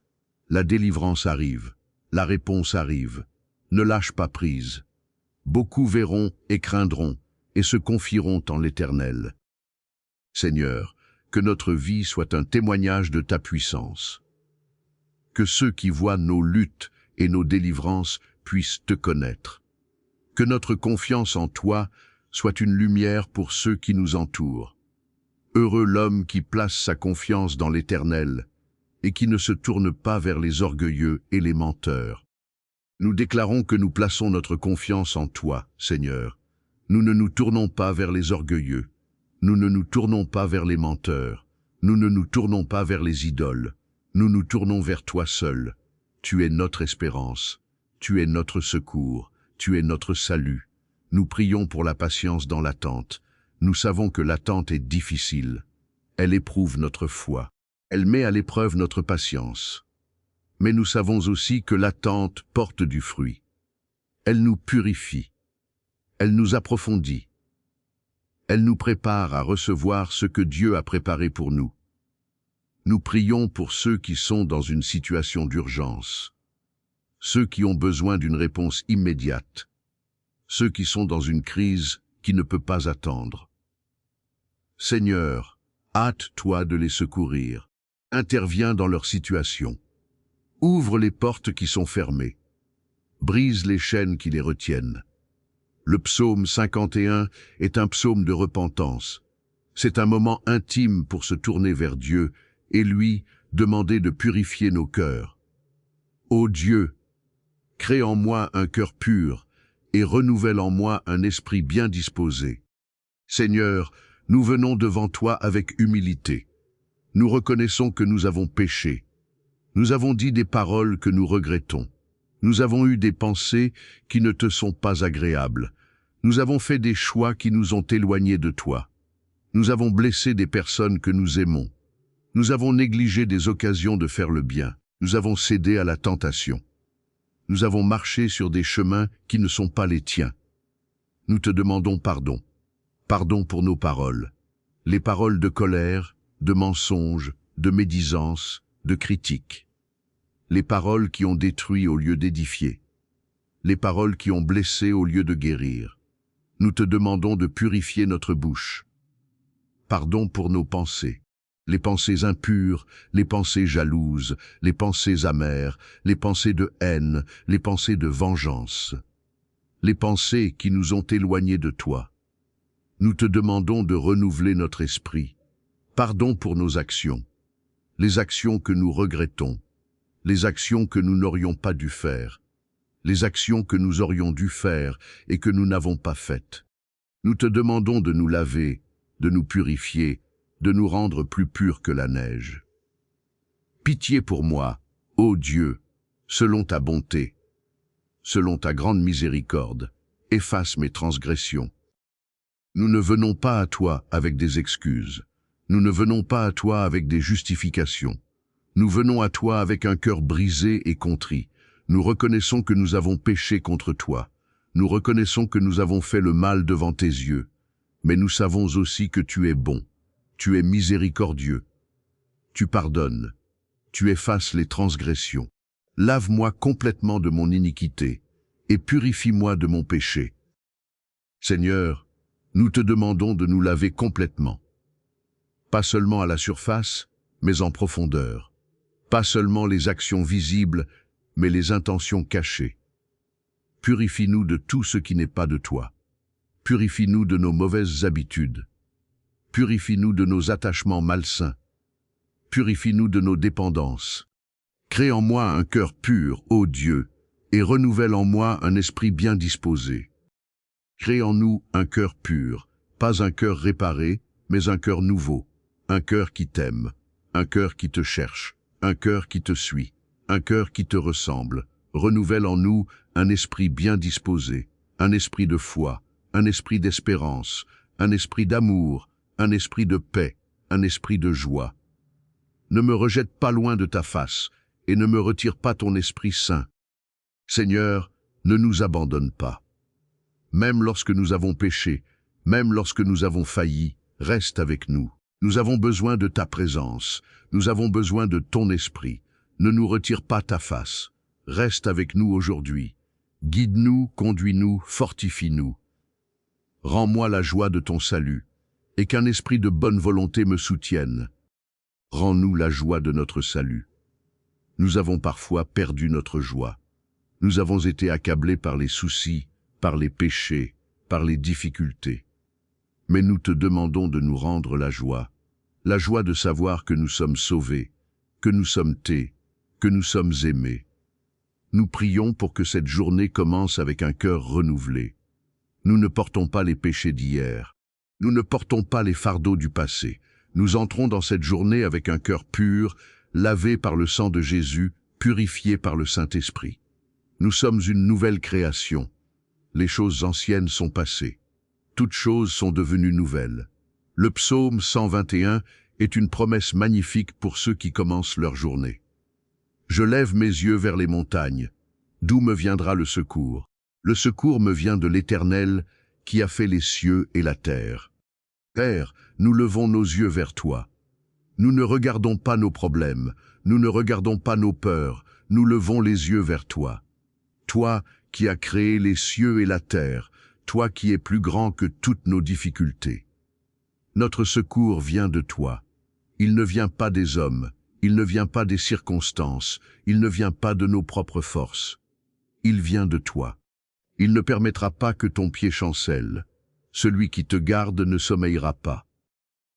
[SPEAKER 1] La délivrance arrive. La réponse arrive. Ne lâche pas prise. Beaucoup verront et craindront et se confieront en l'Éternel. Seigneur, que notre vie soit un témoignage de ta puissance. que ceux qui voient nos luttes et nos délivrances puissent te connaître. Que notre confiance en toi soit une lumière pour ceux qui nous entourent. Heureux l'homme qui place sa confiance dans l'Éternel et qui ne se tourne pas vers les orgueilleux et les menteurs. Nous déclarons que nous plaçons notre confiance en toi, Seigneur. Nous ne nous tournons pas vers les orgueilleux. Nous ne nous tournons pas vers les menteurs. Nous ne nous tournons pas vers les idoles. Nous nous tournons vers toi seul. Tu es notre espérance. Tu es notre secours. Tu es notre salut. Nous prions pour la patience dans l'attente. Nous savons que l'attente est difficile. Elle éprouve notre foi. Elle met à l'épreuve notre patience. Mais nous savons aussi que l'attente porte du fruit. Elle nous purifie. Elle nous approfondit. Elle nous prépare à recevoir ce que Dieu a préparé pour nous. Nous prions pour ceux qui sont dans une situation d'urgence, ceux qui ont besoin d'une réponse immédiate, ceux qui sont dans une crise qui ne peut pas attendre. Seigneur, hâte-toi de les secourir. Interviens dans leur situation. Ouvre les portes qui sont fermées. Brise les chaînes qui les retiennent. Le psaume 51 est un psaume de repentance. C'est un moment intime pour se tourner vers Dieu et lui demander de purifier nos cœurs. Ô Dieu, crée en moi un cœur pur et renouvelle en moi un esprit bien disposé. Seigneur, nous venons devant toi avec humilité. Nous reconnaissons que nous avons péché. Nous avons dit des paroles que nous regrettons. Nous avons eu des pensées qui ne te sont pas agréables. Nous avons fait des choix qui nous ont éloignés de toi. Nous avons blessé des personnes que nous aimons. Nous avons négligé des occasions de faire le bien. Nous avons cédé à la tentation. Nous avons marché sur des chemins qui ne sont pas les tiens. Nous te demandons pardon. Pardon pour nos paroles. Les paroles de colère, de mensonges, de médisance, de critique. Les paroles qui ont détruit au lieu d'édifier. Les paroles qui ont blessé au lieu de guérir. Nous te demandons de purifier notre bouche. Pardon pour nos pensées. Les pensées impures, les pensées jalouses, les pensées amères, les pensées de haine, les pensées de vengeance. Les pensées qui nous ont éloignés de toi. Nous te demandons de renouveler notre esprit. Pardon pour nos actions. Les actions que nous regrettons. Les actions que nous n'aurions pas dû faire. Les actions que nous aurions dû faire et que nous n'avons pas faites. Nous te demandons de nous laver, de nous purifier, de nous rendre plus purs que la neige. Pitié pour moi, ô Dieu, selon ta bonté, selon ta grande miséricorde, efface mes transgressions. Nous ne venons pas à toi avec des excuses. Nous ne venons pas à toi avec des justifications. Nous venons à toi avec un cœur brisé et contrit. Nous reconnaissons que nous avons péché contre toi. Nous reconnaissons que nous avons fait le mal devant tes yeux. Mais nous savons aussi que tu es bon. Tu es miséricordieux. Tu pardonnes. Tu effaces les transgressions. Lave-moi complètement de mon iniquité et purifie-moi de mon péché. Seigneur, nous te demandons de nous laver complètement. Pas seulement à la surface, mais en profondeur. Pas seulement les actions visibles, mais les intentions cachées. Purifie-nous de tout ce qui n'est pas de toi. Purifie-nous de nos mauvaises habitudes. Purifie-nous de nos attachements malsains. Purifie-nous de nos dépendances. Crée en moi un cœur pur, ô Dieu, et renouvelle en moi un esprit bien disposé. Crée en nous un cœur pur, pas un cœur réparé, mais un cœur nouveau, un cœur qui t'aime, un cœur qui te cherche, un cœur qui te suit, un cœur qui te ressemble. Renouvelle en nous un esprit bien disposé, un esprit de foi, un esprit d'espérance, un esprit d'amour, un esprit de paix, un esprit de joie. Ne me rejette pas loin de ta face, et ne me retire pas ton Esprit Saint. Seigneur, ne nous abandonne pas. Même lorsque nous avons péché, même lorsque nous avons failli, reste avec nous. Nous avons besoin de ta présence, nous avons besoin de ton esprit. Ne nous retire pas ta face. Reste avec nous aujourd'hui. Guide-nous, conduis-nous, fortifie-nous. Rends-moi la joie de ton salut, et qu'un esprit de bonne volonté me soutienne. Rends-nous la joie de notre salut. Nous avons parfois perdu notre joie. Nous avons été accablés par les soucis, par les péchés, par les difficultés. Mais nous te demandons de nous rendre la joie de savoir que nous sommes sauvés, que nous sommes tés, que nous sommes aimés. Nous prions pour que cette journée commence avec un cœur renouvelé. Nous ne portons pas les péchés d'hier. Nous ne portons pas les fardeaux du passé. Nous entrons dans cette journée avec un cœur pur, lavé par le sang de Jésus, purifié par le Saint-Esprit. Nous sommes une nouvelle création. Les choses anciennes sont passées. Toutes choses sont devenues nouvelles. Le psaume 121 est une promesse magnifique pour ceux qui commencent leur journée. Je lève mes yeux vers les montagnes. D'où me viendra le secours? Le secours me vient de l'Éternel qui a fait les cieux et la terre. Père, nous levons nos yeux vers toi. Nous ne regardons pas nos problèmes, nous ne regardons pas nos peurs, nous levons les yeux vers toi. Toi qui as créé les cieux et la terre, toi qui es plus grand que toutes nos difficultés. Notre secours vient de toi. Il ne vient pas des hommes, il ne vient pas des circonstances, il ne vient pas de nos propres forces. Il vient de toi. Il ne permettra pas que ton pied chancelle. Celui qui te garde ne sommeillera pas.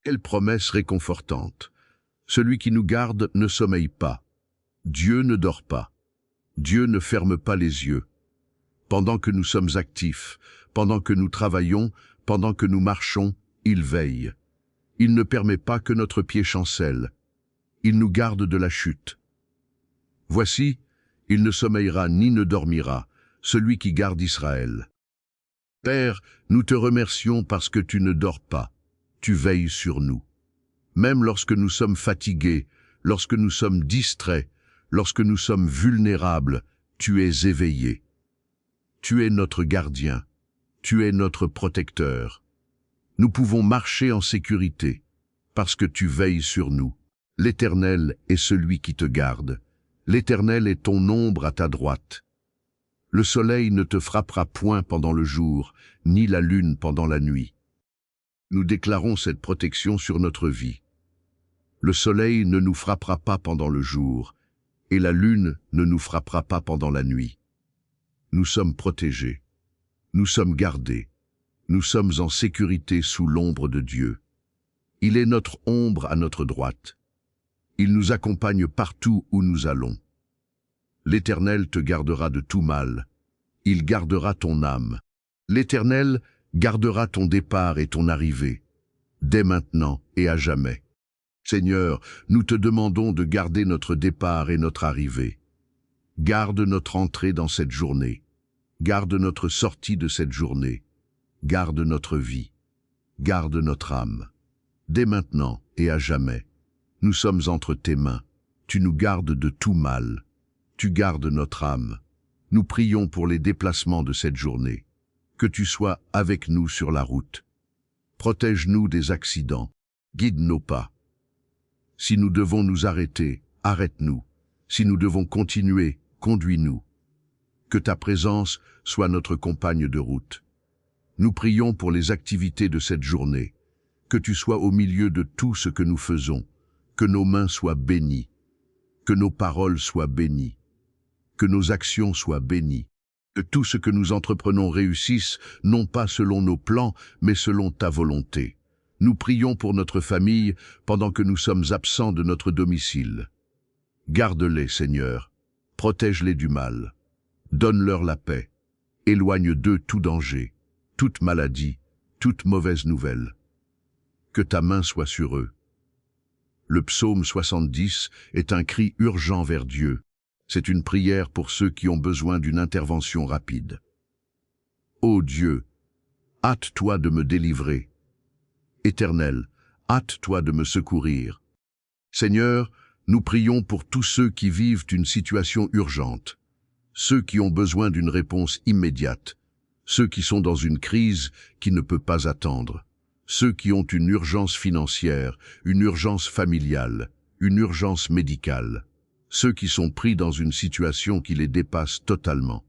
[SPEAKER 1] Quelle promesse réconfortante! Celui qui nous garde ne sommeille pas. Dieu ne dort pas. Dieu ne ferme pas les yeux. Pendant que nous sommes actifs, pendant que nous travaillons, pendant que nous marchons, il veille. Il ne permet pas que notre pied chancelle. Il nous garde de la chute. Voici, il ne sommeillera ni ne dormira, celui qui garde Israël. Père, nous te remercions parce que tu ne dors pas, tu veilles sur nous. Même lorsque nous sommes fatigués, lorsque nous sommes distraits, lorsque nous sommes vulnérables, tu es éveillé. Tu es notre gardien, tu es notre protecteur. Nous pouvons marcher en sécurité, parce que tu veilles sur nous. L'Éternel est celui qui te garde. L'Éternel est ton ombre à ta droite. Le soleil ne te frappera point pendant le jour, ni la lune pendant la nuit. Nous déclarons cette protection sur notre vie. Le soleil ne nous frappera pas pendant le jour, et la lune ne nous frappera pas pendant la nuit. Nous sommes protégés. Nous sommes gardés. Nous sommes en sécurité sous l'ombre de Dieu. Il est notre ombre à notre droite. Il nous accompagne partout où nous allons. L'Éternel te gardera de tout mal. Il gardera ton âme. L'Éternel gardera ton départ et ton arrivée, dès maintenant et à jamais. Seigneur, nous te demandons de garder notre départ et notre arrivée. Garde notre entrée dans cette journée. Garde notre sortie de cette journée. Garde notre vie. Garde notre âme. Dès maintenant et à jamais, nous sommes entre tes mains. Tu nous gardes de tout mal. Tu gardes notre âme. Nous prions pour les déplacements de cette journée. Que tu sois avec nous sur la route. Protège-nous des accidents. Guide nos pas. Si nous devons nous arrêter, arrête-nous. Si nous devons continuer, conduis-nous. Que ta présence soit notre compagne de route. Nous prions pour les activités de cette journée. Que tu sois au milieu de tout ce que nous faisons. Que nos mains soient bénies. Que nos paroles soient bénies. Que nos actions soient bénies. Que tout ce que nous entreprenons réussisse, non pas selon nos plans, mais selon ta volonté. Nous prions pour notre famille pendant que nous sommes absents de notre domicile. Garde-les, Seigneur. Protège-les du mal. Donne-leur la paix. Éloigne d'eux tout danger, toute maladie, toute mauvaise nouvelle. Que ta main soit sur eux. Le psaume 70 est un cri urgent vers Dieu. C'est une prière pour ceux qui ont besoin d'une intervention rapide. Ô Dieu, hâte-toi de me délivrer. Éternel, hâte-toi de me secourir. Seigneur, nous prions pour tous ceux qui vivent une situation urgente, ceux qui ont besoin d'une réponse immédiate, ceux qui sont dans une crise qui ne peut pas attendre, ceux qui ont une urgence financière, une urgence familiale, une urgence médicale, ceux qui sont pris dans une situation qui les dépasse totalement.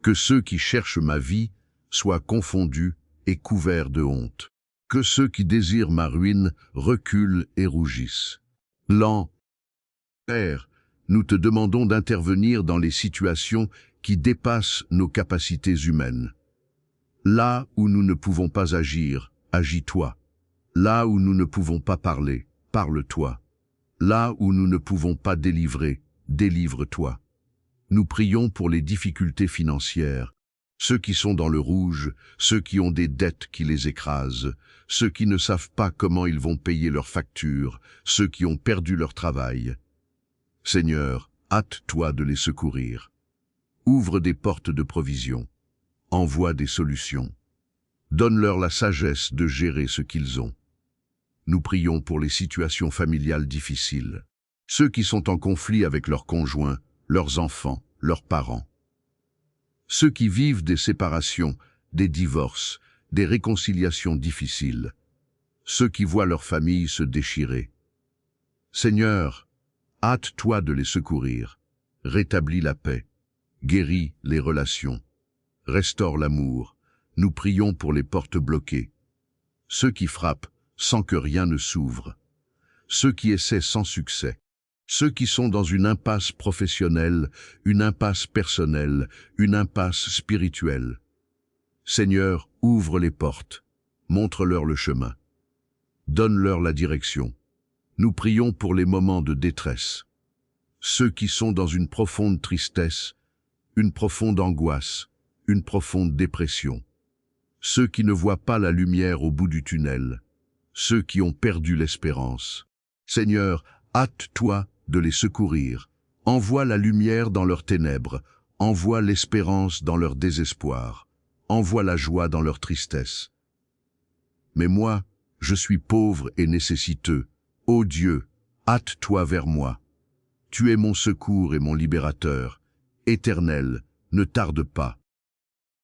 [SPEAKER 1] Que ceux qui cherchent ma vie soient confondus et couverts de honte. Que ceux qui désirent ma ruine reculent et rougissent. Père, nous te demandons d'intervenir dans les situations qui dépassent nos capacités humaines. Là où nous ne pouvons pas agir, agis-toi. Là où nous ne pouvons pas parler, parle-toi. Là où nous ne pouvons pas délivrer, délivre-toi. Nous prions pour les difficultés financières, ceux qui sont dans le rouge, ceux qui ont des dettes qui les écrasent, ceux qui ne savent pas comment ils vont payer leurs factures, ceux qui ont perdu leur travail. Seigneur, hâte-toi de les secourir. Ouvre des portes de provision. Envoie des solutions. Donne-leur la sagesse de gérer ce qu'ils ont. Nous prions pour les situations familiales difficiles, ceux qui sont en conflit avec leurs conjoints, leurs enfants, leurs parents. Ceux qui vivent des séparations, des divorces, des réconciliations difficiles. Ceux qui voient leur famille se déchirer. Seigneur, hâte-toi de les secourir. Rétablis la paix. Guéris les relations. Restaure l'amour. Nous prions pour les portes bloquées. Ceux qui frappent sans que rien ne s'ouvre. Ceux qui essaient sans succès. Ceux qui sont dans une impasse professionnelle, une impasse personnelle, une impasse spirituelle. Seigneur, ouvre les portes. Montre-leur le chemin. Donne-leur la direction. Nous prions pour les moments de détresse. Ceux qui sont dans une profonde tristesse, une profonde angoisse, une profonde dépression. Ceux qui ne voient pas la lumière au bout du tunnel. Ceux qui ont perdu l'espérance. Seigneur, hâte-toi de les secourir. Envoie la lumière dans leurs ténèbres. Envoie l'espérance dans leur désespoir. Envoie la joie dans leur tristesse. Mais moi, je suis pauvre et nécessiteux. Ô Dieu, hâte-toi vers moi. Tu es mon secours et mon libérateur. Éternel, ne tarde pas.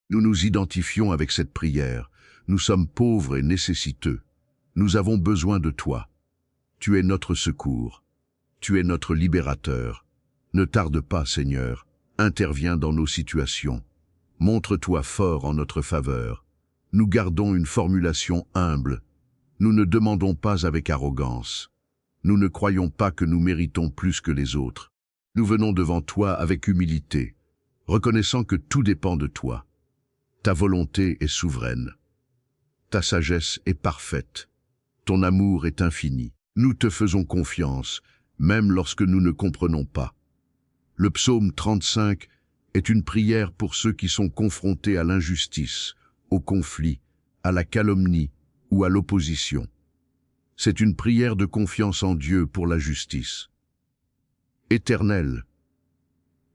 [SPEAKER 1] Nous nous identifions avec cette prière. Nous sommes pauvres et nécessiteux. Nous avons besoin de toi. Tu es notre secours. Tu es notre libérateur. Ne tarde pas, Seigneur. Interviens dans nos situations. Montre-toi fort en notre faveur. Nous gardons une formulation humble. Nous ne demandons pas avec arrogance. Nous ne croyons pas que nous méritons plus que les autres. Nous venons devant toi avec humilité, reconnaissant que tout dépend de toi. Ta volonté est souveraine. Ta sagesse est parfaite. Ton amour est infini. Nous te faisons confiance, même lorsque nous ne comprenons pas. Le psaume 35 est une prière pour ceux qui sont confrontés à l'injustice, au conflit, à la calomnie ou à l'opposition. C'est une prière de confiance en Dieu pour la justice. Éternel,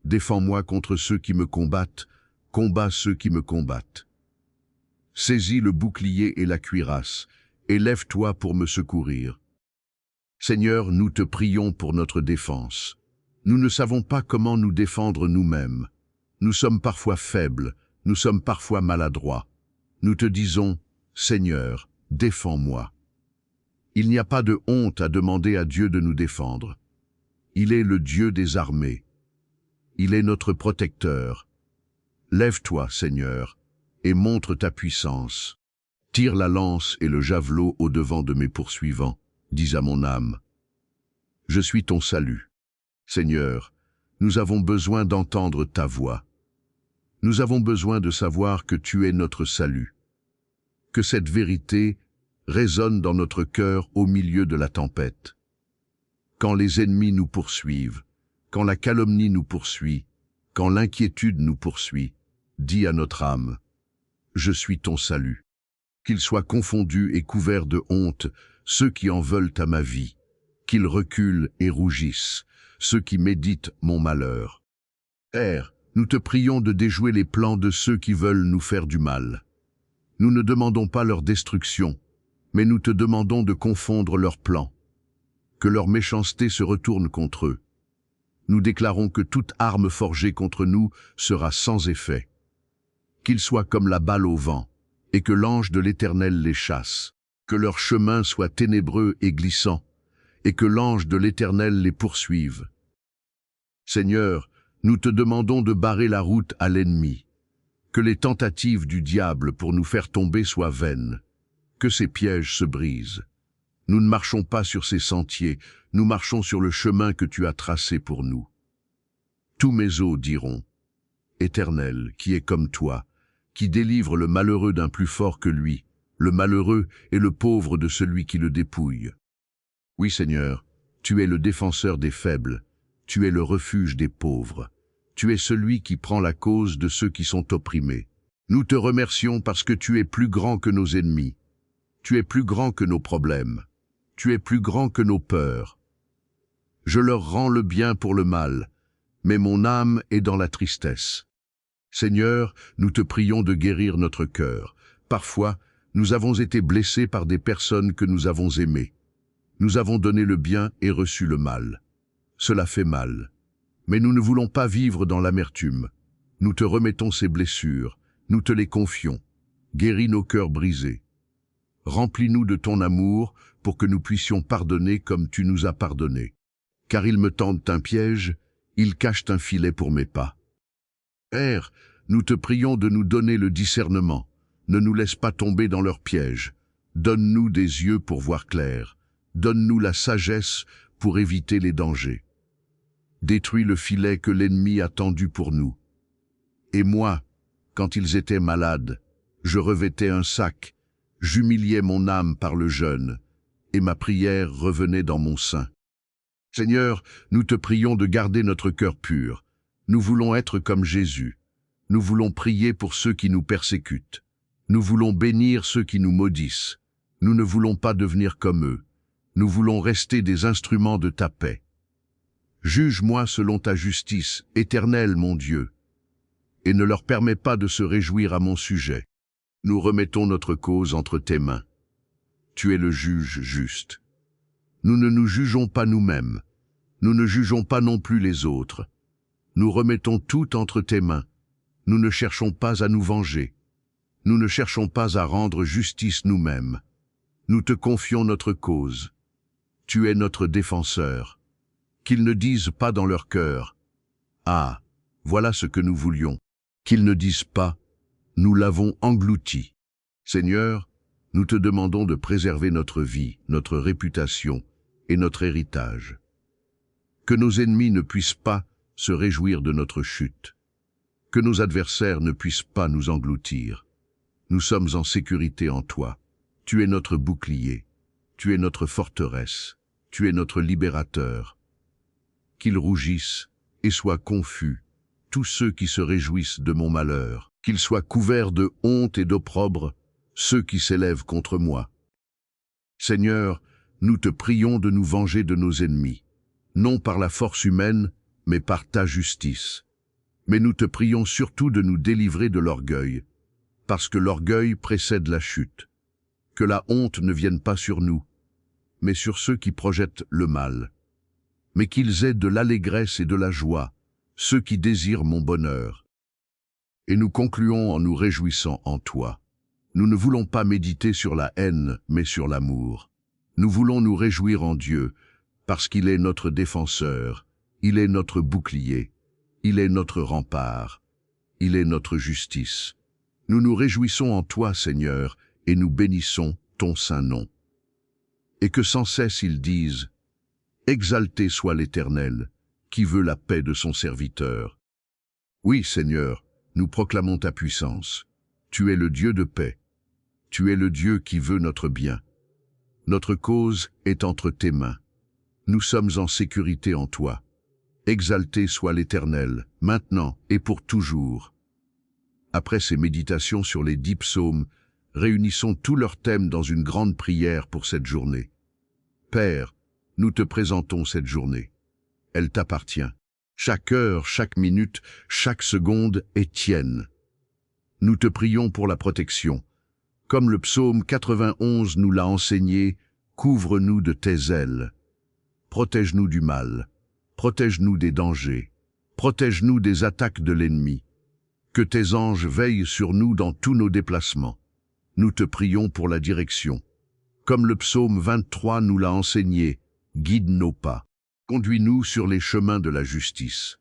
[SPEAKER 1] défends-moi contre ceux qui me combattent, combats ceux qui me combattent. Saisis le bouclier et la cuirasse, et lève-toi pour me secourir. Seigneur, nous te prions pour notre défense. Nous ne savons pas comment nous défendre nous-mêmes. Nous sommes parfois faibles, nous sommes parfois maladroits. Nous te disons, Seigneur, défends-moi. Il n'y a pas de honte à demander à Dieu de nous défendre. Il est le Dieu des armées. Il est notre protecteur. Lève-toi, Seigneur, et montre ta puissance. Tire la lance et le javelot au-devant de mes poursuivants, dis à mon âme. Je suis ton salut. Seigneur, nous avons besoin d'entendre ta voix. Nous avons besoin de savoir que tu es notre salut. Que cette vérité résonne dans notre cœur au milieu de la tempête. Quand les ennemis nous poursuivent, quand la calomnie nous poursuit, quand l'inquiétude nous poursuit, dis à notre âme, je suis ton salut. Qu'ils soient confondus et couverts de honte, ceux qui en veulent à ma vie, qu'ils reculent et rougissent, ceux qui méditent mon malheur. Père, nous te prions de déjouer les plans de ceux qui veulent nous faire du mal. Nous ne demandons pas leur destruction, mais nous te demandons de confondre leurs plans, que leur méchanceté se retourne contre eux. Nous déclarons que toute arme forgée contre nous sera sans effet. Qu'ils soient comme la balle au vent, et que l'ange de l'Éternel les chasse, que leur chemin soit ténébreux et glissant, et que l'ange de l'Éternel les poursuive. Seigneur, nous te demandons de barrer la route à l'ennemi, que les tentatives du diable pour nous faire tomber soient vaines, que ses pièges se brisent. Nous ne marchons pas sur ces sentiers, nous marchons sur le chemin que tu as tracé pour nous. Tous mes os diront, Éternel, qui est comme toi, qui délivre le malheureux d'un plus fort que lui, le malheureux et le pauvre de celui qui le dépouille. Oui, Seigneur, tu es le défenseur des faibles, tu es le refuge des pauvres, tu es celui qui prend la cause de ceux qui sont opprimés. Nous te remercions parce que tu es plus grand que nos ennemis, tu es plus grand que nos problèmes, tu es plus grand que nos peurs. Je leur rends le bien pour le mal, mais mon âme est dans la tristesse. Seigneur, nous te prions de guérir notre cœur. Parfois, nous avons été blessés par des personnes que nous avons aimées. Nous avons donné le bien et reçu le mal. Cela fait mal. Mais nous ne voulons pas vivre dans l'amertume. Nous te remettons ces blessures, nous te les confions. Guéris nos cœurs brisés. Remplis-nous de ton amour pour que nous puissions pardonner comme tu nous as pardonné. Car ils me tendent un piège, ils cachent un filet pour mes pas. Père, nous te prions de nous donner le discernement. Ne nous laisse pas tomber dans leurs pièges. Donne-nous des yeux pour voir clair. Donne-nous la sagesse pour éviter les dangers. Détruis le filet que l'ennemi a tendu pour nous. Et moi, quand ils étaient malades, je revêtais un sac, j'humiliais mon âme par le jeûne, et ma prière revenait dans mon sein. Seigneur, nous te prions de garder notre cœur pur. Nous voulons être comme Jésus. Nous voulons prier pour ceux qui nous persécutent. Nous voulons bénir ceux qui nous maudissent. Nous ne voulons pas devenir comme eux. Nous voulons rester des instruments de ta paix. Juge-moi selon ta justice, Éternel mon Dieu, et ne leur permets pas de se réjouir à mon sujet. Nous remettons notre cause entre tes mains. Tu es le juge juste. Nous ne nous jugeons pas nous-mêmes. Nous ne jugeons pas non plus les autres. Nous remettons tout entre tes mains. Nous ne cherchons pas à nous venger. Nous ne cherchons pas à rendre justice nous-mêmes. Nous te confions notre cause. Tu es notre défenseur. Qu'ils ne disent pas dans leur cœur, « Ah, voilà ce que nous voulions ». Qu'ils ne disent pas, « Nous l'avons englouti ». Seigneur, nous te demandons de préserver notre vie, notre réputation et notre héritage. Que nos ennemis ne puissent pas se réjouir de notre chute. Que nos adversaires ne puissent pas nous engloutir. Nous sommes en sécurité en toi. Tu es notre bouclier. Tu es notre forteresse. Tu es notre libérateur. Qu'ils rougissent et soient confus, tous ceux qui se réjouissent de mon malheur. Qu'ils soient couverts de honte et d'opprobre, ceux qui s'élèvent contre moi. Seigneur, nous te prions de nous venger de nos ennemis, non par la force humaine, mais par ta justice. Mais nous te prions surtout de nous délivrer de l'orgueil, parce que l'orgueil précède la chute. Que la honte ne vienne pas sur nous, mais sur ceux qui projettent le mal. Mais qu'ils aient de l'allégresse et de la joie, ceux qui désirent mon bonheur. Et nous concluons en nous réjouissant en toi. Nous ne voulons pas méditer sur la haine, mais sur l'amour. Nous voulons nous réjouir en Dieu, parce qu'il est notre défenseur, il est notre bouclier, il est notre rempart, il est notre justice. Nous nous réjouissons en toi, Seigneur, et nous bénissons ton saint nom. Et que sans cesse ils disent, « Exalté soit l'Éternel, qui veut la paix de son serviteur. » Oui, Seigneur, nous proclamons ta puissance. Tu es le Dieu de paix. Tu es le Dieu qui veut notre bien. Notre cause est entre tes mains. Nous sommes en sécurité en toi. Exalté soit l'Éternel, maintenant et pour toujours. Après ces méditations sur les 10 psaumes, réunissons tous leurs thèmes dans une grande prière pour cette journée. Père, nous te présentons cette journée. Elle t'appartient. Chaque heure, chaque minute, chaque seconde est tienne. Nous te prions pour la protection. Comme le psaume 91 nous l'a enseigné, couvre-nous de tes ailes. Protège-nous du mal. Protège-nous des dangers. Protège-nous des attaques de l'ennemi. Que tes anges veillent sur nous dans tous nos déplacements. Nous te prions pour la direction. Comme le psaume 23 nous l'a enseigné, guide nos pas. Conduis-nous sur les chemins de la justice.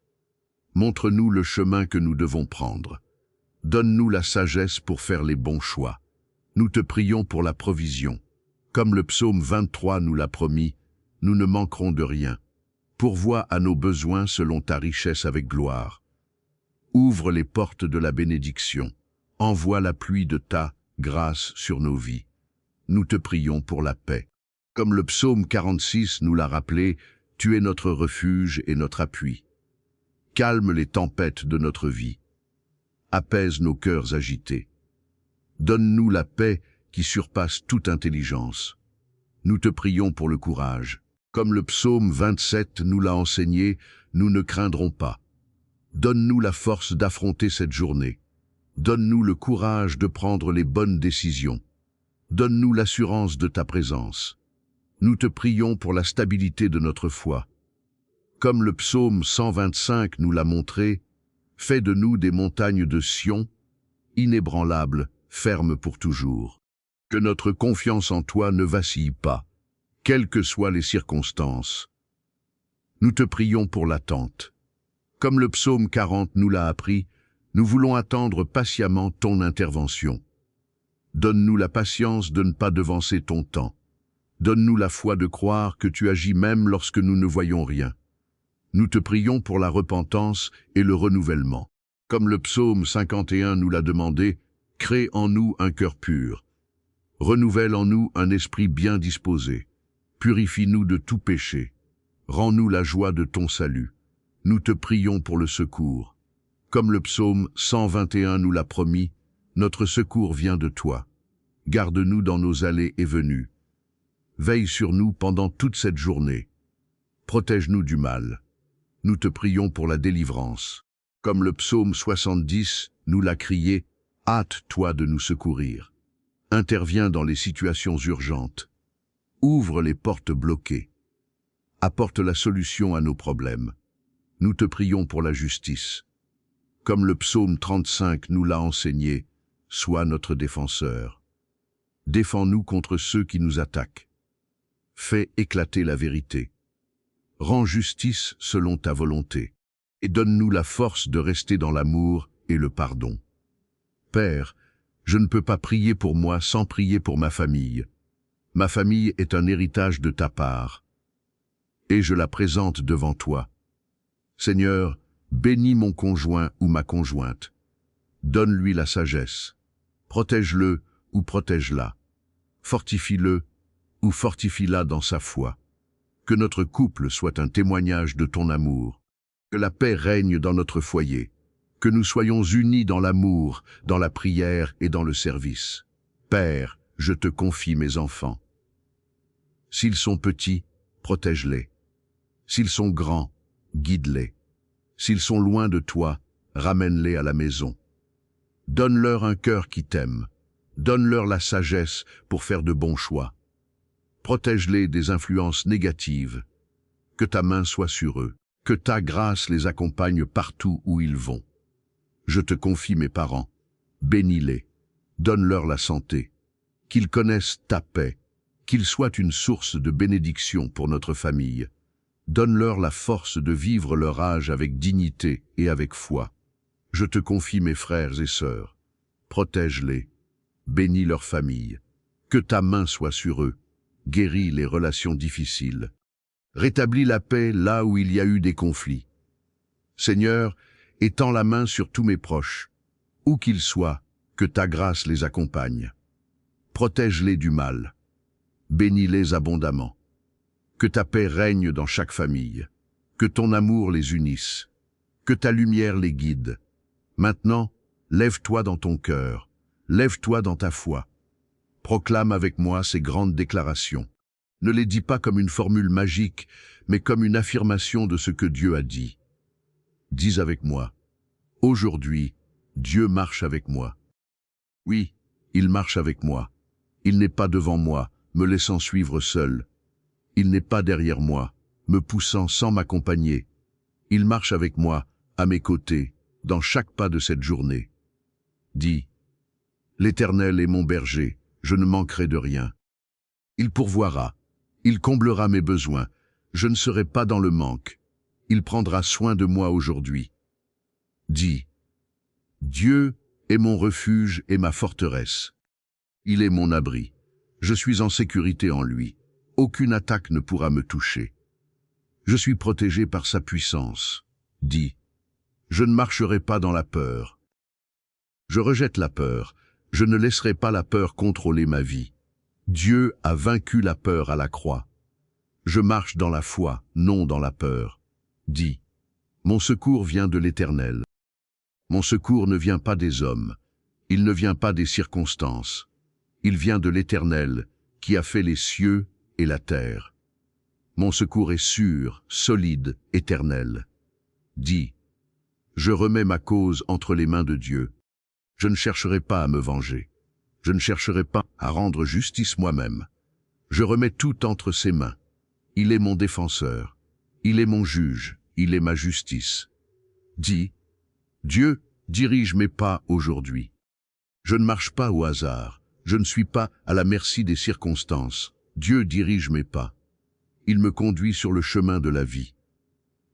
[SPEAKER 1] Montre-nous le chemin que nous devons prendre. Donne-nous la sagesse pour faire les bons choix. Nous te prions pour la provision. Comme le psaume 23 nous l'a promis, nous ne manquerons de rien. Pourvois à nos besoins selon ta richesse avec gloire. Ouvre les portes de la bénédiction. Envoie la pluie de ta grâce sur nos vies. Nous te prions pour la paix. Comme le psaume 46 nous l'a rappelé, tu es notre refuge et notre appui. Calme les tempêtes de notre vie. Apaise nos cœurs agités. Donne-nous la paix qui surpasse toute intelligence. Nous te prions pour le courage. Comme le psaume 27 nous l'a enseigné, nous ne craindrons pas. Donne-nous la force d'affronter cette journée. Donne-nous le courage de prendre les bonnes décisions. Donne-nous l'assurance de ta présence. Nous te prions pour la stabilité de notre foi. Comme le psaume 125 nous l'a montré, fais de nous des montagnes de Sion, inébranlables, fermes pour toujours. Que notre confiance en toi ne vacille pas, quelles que soient les circonstances. Nous te prions pour l'attente. Comme le psaume 40 nous l'a appris, nous voulons attendre patiemment ton intervention. Donne-nous la patience de ne pas devancer ton temps. Donne-nous la foi de croire que tu agis même lorsque nous ne voyons rien. Nous te prions pour la repentance et le renouvellement. Comme le psaume 51 nous l'a demandé, crée en nous un cœur pur. Renouvelle en nous un esprit bien disposé. Purifie-nous de tout péché. Rends-nous la joie de ton salut. Nous te prions pour le secours. Comme le psaume 121 nous l'a promis, notre secours vient de toi. Garde-nous dans nos allées et venues. Veille sur nous pendant toute cette journée. Protège-nous du mal. Nous te prions pour la délivrance. Comme le psaume 70 nous l'a crié, hâte-toi de nous secourir. Interviens dans les situations urgentes. Ouvre les portes bloquées. Apporte la solution à nos problèmes. Nous te prions pour la justice. Comme le psaume 35 nous l'a enseigné, sois notre défenseur. Défends-nous contre ceux qui nous attaquent. Fais éclater la vérité. Rends justice selon ta volonté. Et donne-nous la force de rester dans l'amour et le pardon. Père, je ne peux pas prier pour moi sans prier pour ma famille. Ma famille est un héritage de ta part. Et je la présente devant toi. Seigneur, bénis mon conjoint ou ma conjointe. Donne-lui la sagesse. Protège-le ou protège-la. Fortifie-le ou fortifie-la dans sa foi. Que notre couple soit un témoignage de ton amour. Que la paix règne dans notre foyer. Que nous soyons unis dans l'amour, dans la prière et dans le service. Père, je te confie mes enfants. S'ils sont petits, protège-les. S'ils sont grands, guide-les. S'ils sont loin de toi, ramène-les à la maison. Donne-leur un cœur qui t'aime. Donne-leur la sagesse pour faire de bons choix. Protège-les des influences négatives. Que ta main soit sur eux. Que ta grâce les accompagne partout où ils vont. Je te confie mes parents. Bénis-les. Donne-leur la santé. Qu'ils connaissent ta paix. Qu'ils soient une source de bénédiction pour notre famille. Donne-leur la force de vivre leur âge avec dignité et avec foi. Je te confie mes frères et sœurs. Protège-les. Bénis leur famille. Que ta main soit sur eux. Guéris les relations difficiles. Rétablis la paix là où il y a eu des conflits. Seigneur, étends la main sur tous mes proches. Où qu'ils soient, que ta grâce les accompagne. Protège-les du mal. Bénis-les abondamment. Que ta paix règne dans chaque famille. Que ton amour les unisse. Que ta lumière les guide. Maintenant, lève-toi dans ton cœur. Lève-toi dans ta foi. Proclame avec moi ces grandes déclarations. Ne les dis pas comme une formule magique, mais comme une affirmation de ce que Dieu a dit. Dis avec moi, aujourd'hui, Dieu marche avec moi. Oui, il marche avec moi. Il n'est pas devant moi, me laissant suivre seul. Il n'est pas derrière moi, me poussant sans m'accompagner. Il marche avec moi, à mes côtés, dans chaque pas de cette journée. Dis, l'Éternel est mon berger, je ne manquerai de rien. Il pourvoira, il comblera mes besoins, je ne serai pas dans le manque. Il prendra soin de moi aujourd'hui. Dis, Dieu est mon refuge et ma forteresse. Il est mon abri. Je suis en sécurité en lui. Aucune attaque ne pourra me toucher. Je suis protégé par sa puissance. Dis, je ne marcherai pas dans la peur. Je rejette la peur. Je ne laisserai pas la peur contrôler ma vie. Dieu a vaincu la peur à la croix. Je marche dans la foi, non dans la peur. Dis, mon secours vient de l'Éternel. Mon secours ne vient pas des hommes. Il ne vient pas des circonstances. Il vient de l'Éternel, qui a fait les cieux et la terre. Mon secours est sûr, solide, éternel. Dis, je remets ma cause entre les mains de Dieu. Je ne chercherai pas à me venger. Je ne chercherai pas à rendre justice moi-même. Je remets tout entre ses mains. Il est mon défenseur. Il est mon juge. Il est ma justice. Dis, Dieu dirige mes pas aujourd'hui. Je ne marche pas au hasard. Je ne suis pas à la merci des circonstances. Dieu dirige mes pas. Il me conduit sur le chemin de la vie.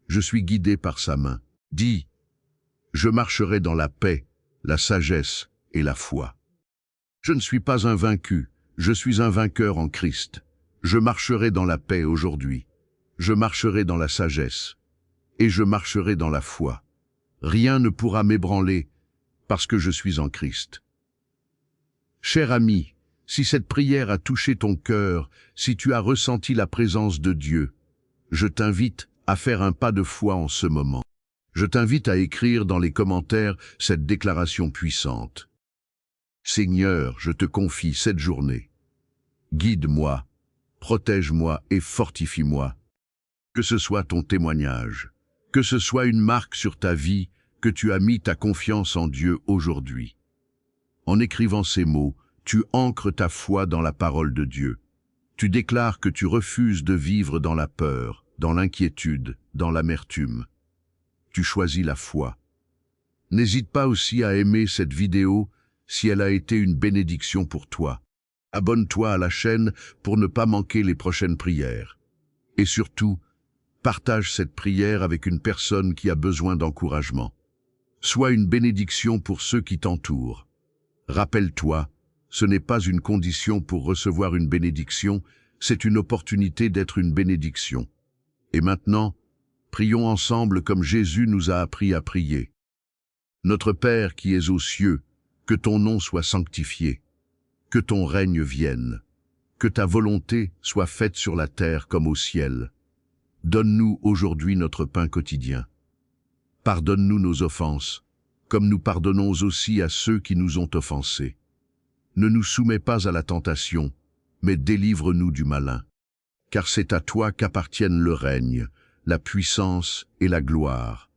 [SPEAKER 1] Je suis guidé par sa main. Dis, je marcherai dans la paix, la sagesse et la foi. Je ne suis pas un vaincu, je suis un vainqueur en Christ. Je marcherai dans la paix aujourd'hui. Je marcherai dans la sagesse. Et je marcherai dans la foi. Rien ne pourra m'ébranler parce que je suis en Christ. Cher ami, si cette prière a touché ton cœur, si tu as ressenti la présence de Dieu, je t'invite à faire un pas de foi en ce moment. Je t'invite à écrire dans les commentaires cette déclaration puissante. Seigneur, je te confie cette journée. Guide-moi, protège-moi et fortifie-moi. Que ce soit ton témoignage, que ce soit une marque sur ta vie, que tu as mis ta confiance en Dieu aujourd'hui. En écrivant ces mots, tu ancres ta foi dans la parole de Dieu. Tu déclares que tu refuses de vivre dans la peur, dans l'inquiétude, dans l'amertume. Tu choisis la foi. N'hésite pas aussi à aimer cette vidéo si elle a été une bénédiction pour toi. Abonne-toi à la chaîne pour ne pas manquer les prochaines prières. Et surtout, partage cette prière avec une personne qui a besoin d'encouragement. Sois une bénédiction pour ceux qui t'entourent. Rappelle-toi, ce n'est pas une condition pour recevoir une bénédiction, c'est une opportunité d'être une bénédiction. Et maintenant, prions ensemble comme Jésus nous a appris à prier. Notre Père qui es aux cieux, que ton nom soit sanctifié, que ton règne vienne, que ta volonté soit faite sur la terre comme au ciel. Donne-nous aujourd'hui notre pain quotidien. Pardonne-nous nos offenses, comme nous pardonnons aussi à ceux qui nous ont offensés. Ne nous soumets pas à la tentation, mais délivre-nous du malin. Car c'est à toi qu'appartiennent le règne, la puissance et la gloire,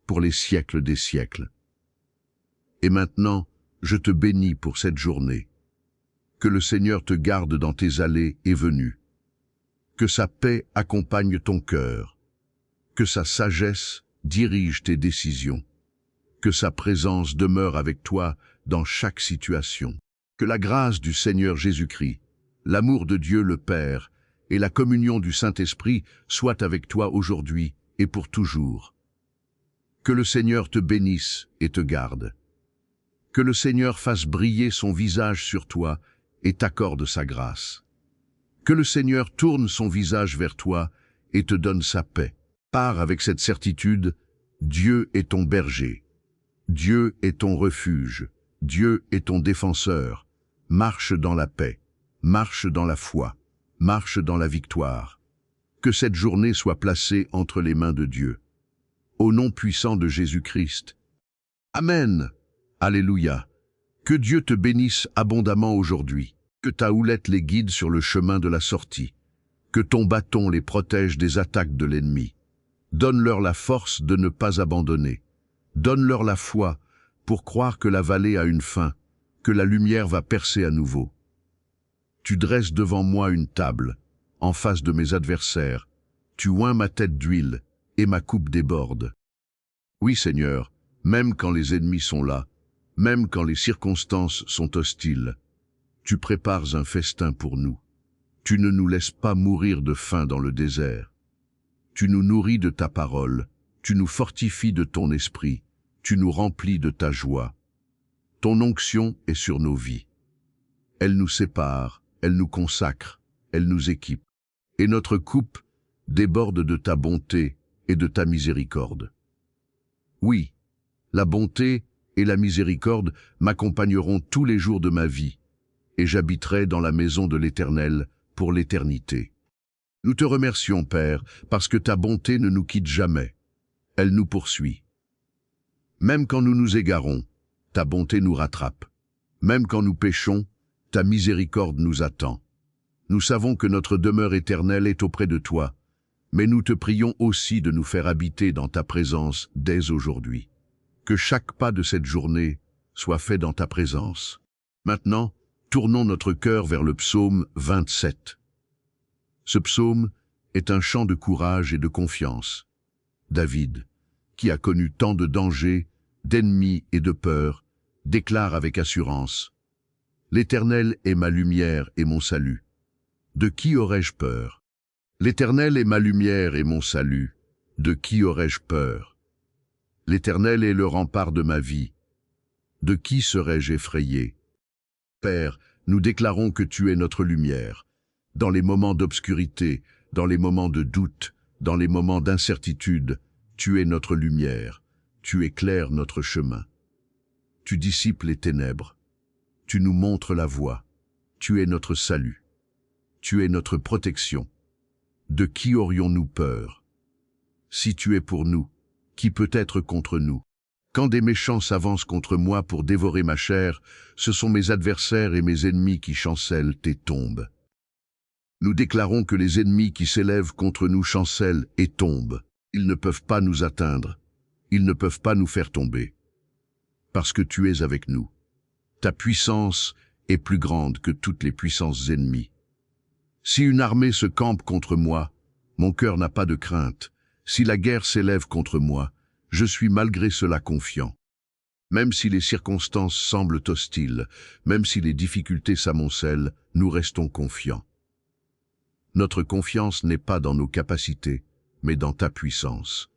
[SPEAKER 1] pour les siècles des siècles. Et maintenant, je te bénis pour cette journée. Que le Seigneur te garde dans tes allées et venues. Que sa paix accompagne ton cœur. Que sa sagesse dirige tes décisions. Que sa présence demeure avec toi dans chaque situation. Que la grâce du Seigneur Jésus-Christ, l'amour de Dieu le Père et la communion du Saint-Esprit soient avec toi aujourd'hui et pour toujours. Que le Seigneur te bénisse et te garde. Que le Seigneur fasse briller son visage sur toi et t'accorde sa grâce. Que le Seigneur tourne son visage vers toi et te donne sa paix. Pars avec cette certitude, Dieu est ton berger. Dieu est ton refuge. Dieu est ton défenseur. Marche dans la paix. Marche dans la foi. Marche dans la victoire. Que cette journée soit placée entre les mains de Dieu. Au nom puissant de Jésus-Christ. Amen. Alléluia. Que Dieu te bénisse abondamment aujourd'hui. Que ta houlette les guide sur le chemin de la sortie. Que ton bâton les protège des attaques de l'ennemi. Donne-leur la force de ne pas abandonner. Donne-leur la foi pour croire que la vallée a une fin, que la lumière va percer à nouveau. Tu dresses devant moi une table, en face de mes adversaires. Tu oins ma tête d'huile, et ma coupe déborde. Oui, Seigneur, même quand les ennemis sont là, même quand les circonstances sont hostiles, tu prépares un festin pour nous. Tu ne nous laisses pas mourir de faim dans le désert. Tu nous nourris de ta parole, tu nous fortifies de ton esprit, tu nous remplis de ta joie. Ton onction est sur nos vies. Elle nous sépare, elle nous consacre, elle nous équipe. Et notre coupe déborde de ta bonté et de ta miséricorde. Oui, la bonté et la miséricorde m'accompagneront tous les jours de ma vie, et j'habiterai dans la maison de l'Éternel pour l'éternité. Nous te remercions, Père, parce que ta bonté ne nous quitte jamais. Elle nous poursuit. Même quand nous nous égarons, ta bonté nous rattrape. Même quand nous péchons, ta miséricorde nous attend. Nous savons que notre demeure éternelle est auprès de toi, mais nous te prions aussi de nous faire habiter dans ta présence dès aujourd'hui. Que chaque pas de cette journée soit fait dans ta présence. Maintenant, tournons notre cœur vers le psaume 27. Ce psaume est un chant de courage et de confiance. David, qui a connu tant de dangers, d'ennemis et de peurs, déclare avec assurance: « L'Éternel est ma lumière et mon salut. De qui aurais-je peur? L'Éternel est ma lumière et mon salut. De qui aurais-je peur? L'Éternel est le rempart de ma vie. De qui serais-je effrayé? Père, nous déclarons que tu es notre lumière. Dans les moments d'obscurité, dans les moments de doute, dans les moments d'incertitude, tu es notre lumière. Tu éclaires notre chemin. Tu dissipes les ténèbres. Tu nous montres la voie. Tu es notre salut. Tu es notre protection. De qui aurions-nous peur? Si tu es pour nous, qui peut être contre nous? Quand des méchants s'avancent contre moi pour dévorer ma chair, ce sont mes adversaires et mes ennemis qui chancellent et tombent. Nous déclarons que les ennemis qui s'élèvent contre nous chancellent et tombent. Ils ne peuvent pas nous atteindre. Ils ne peuvent pas nous faire tomber. Parce que tu es avec nous. Ta puissance est plus grande que toutes les puissances ennemies. Si une armée se campe contre moi, mon cœur n'a pas de crainte. Si la guerre s'élève contre moi, je suis malgré cela confiant. Même si les circonstances semblent hostiles, même si les difficultés s'amoncellent, nous restons confiants. Notre confiance n'est pas dans nos capacités, mais dans ta puissance.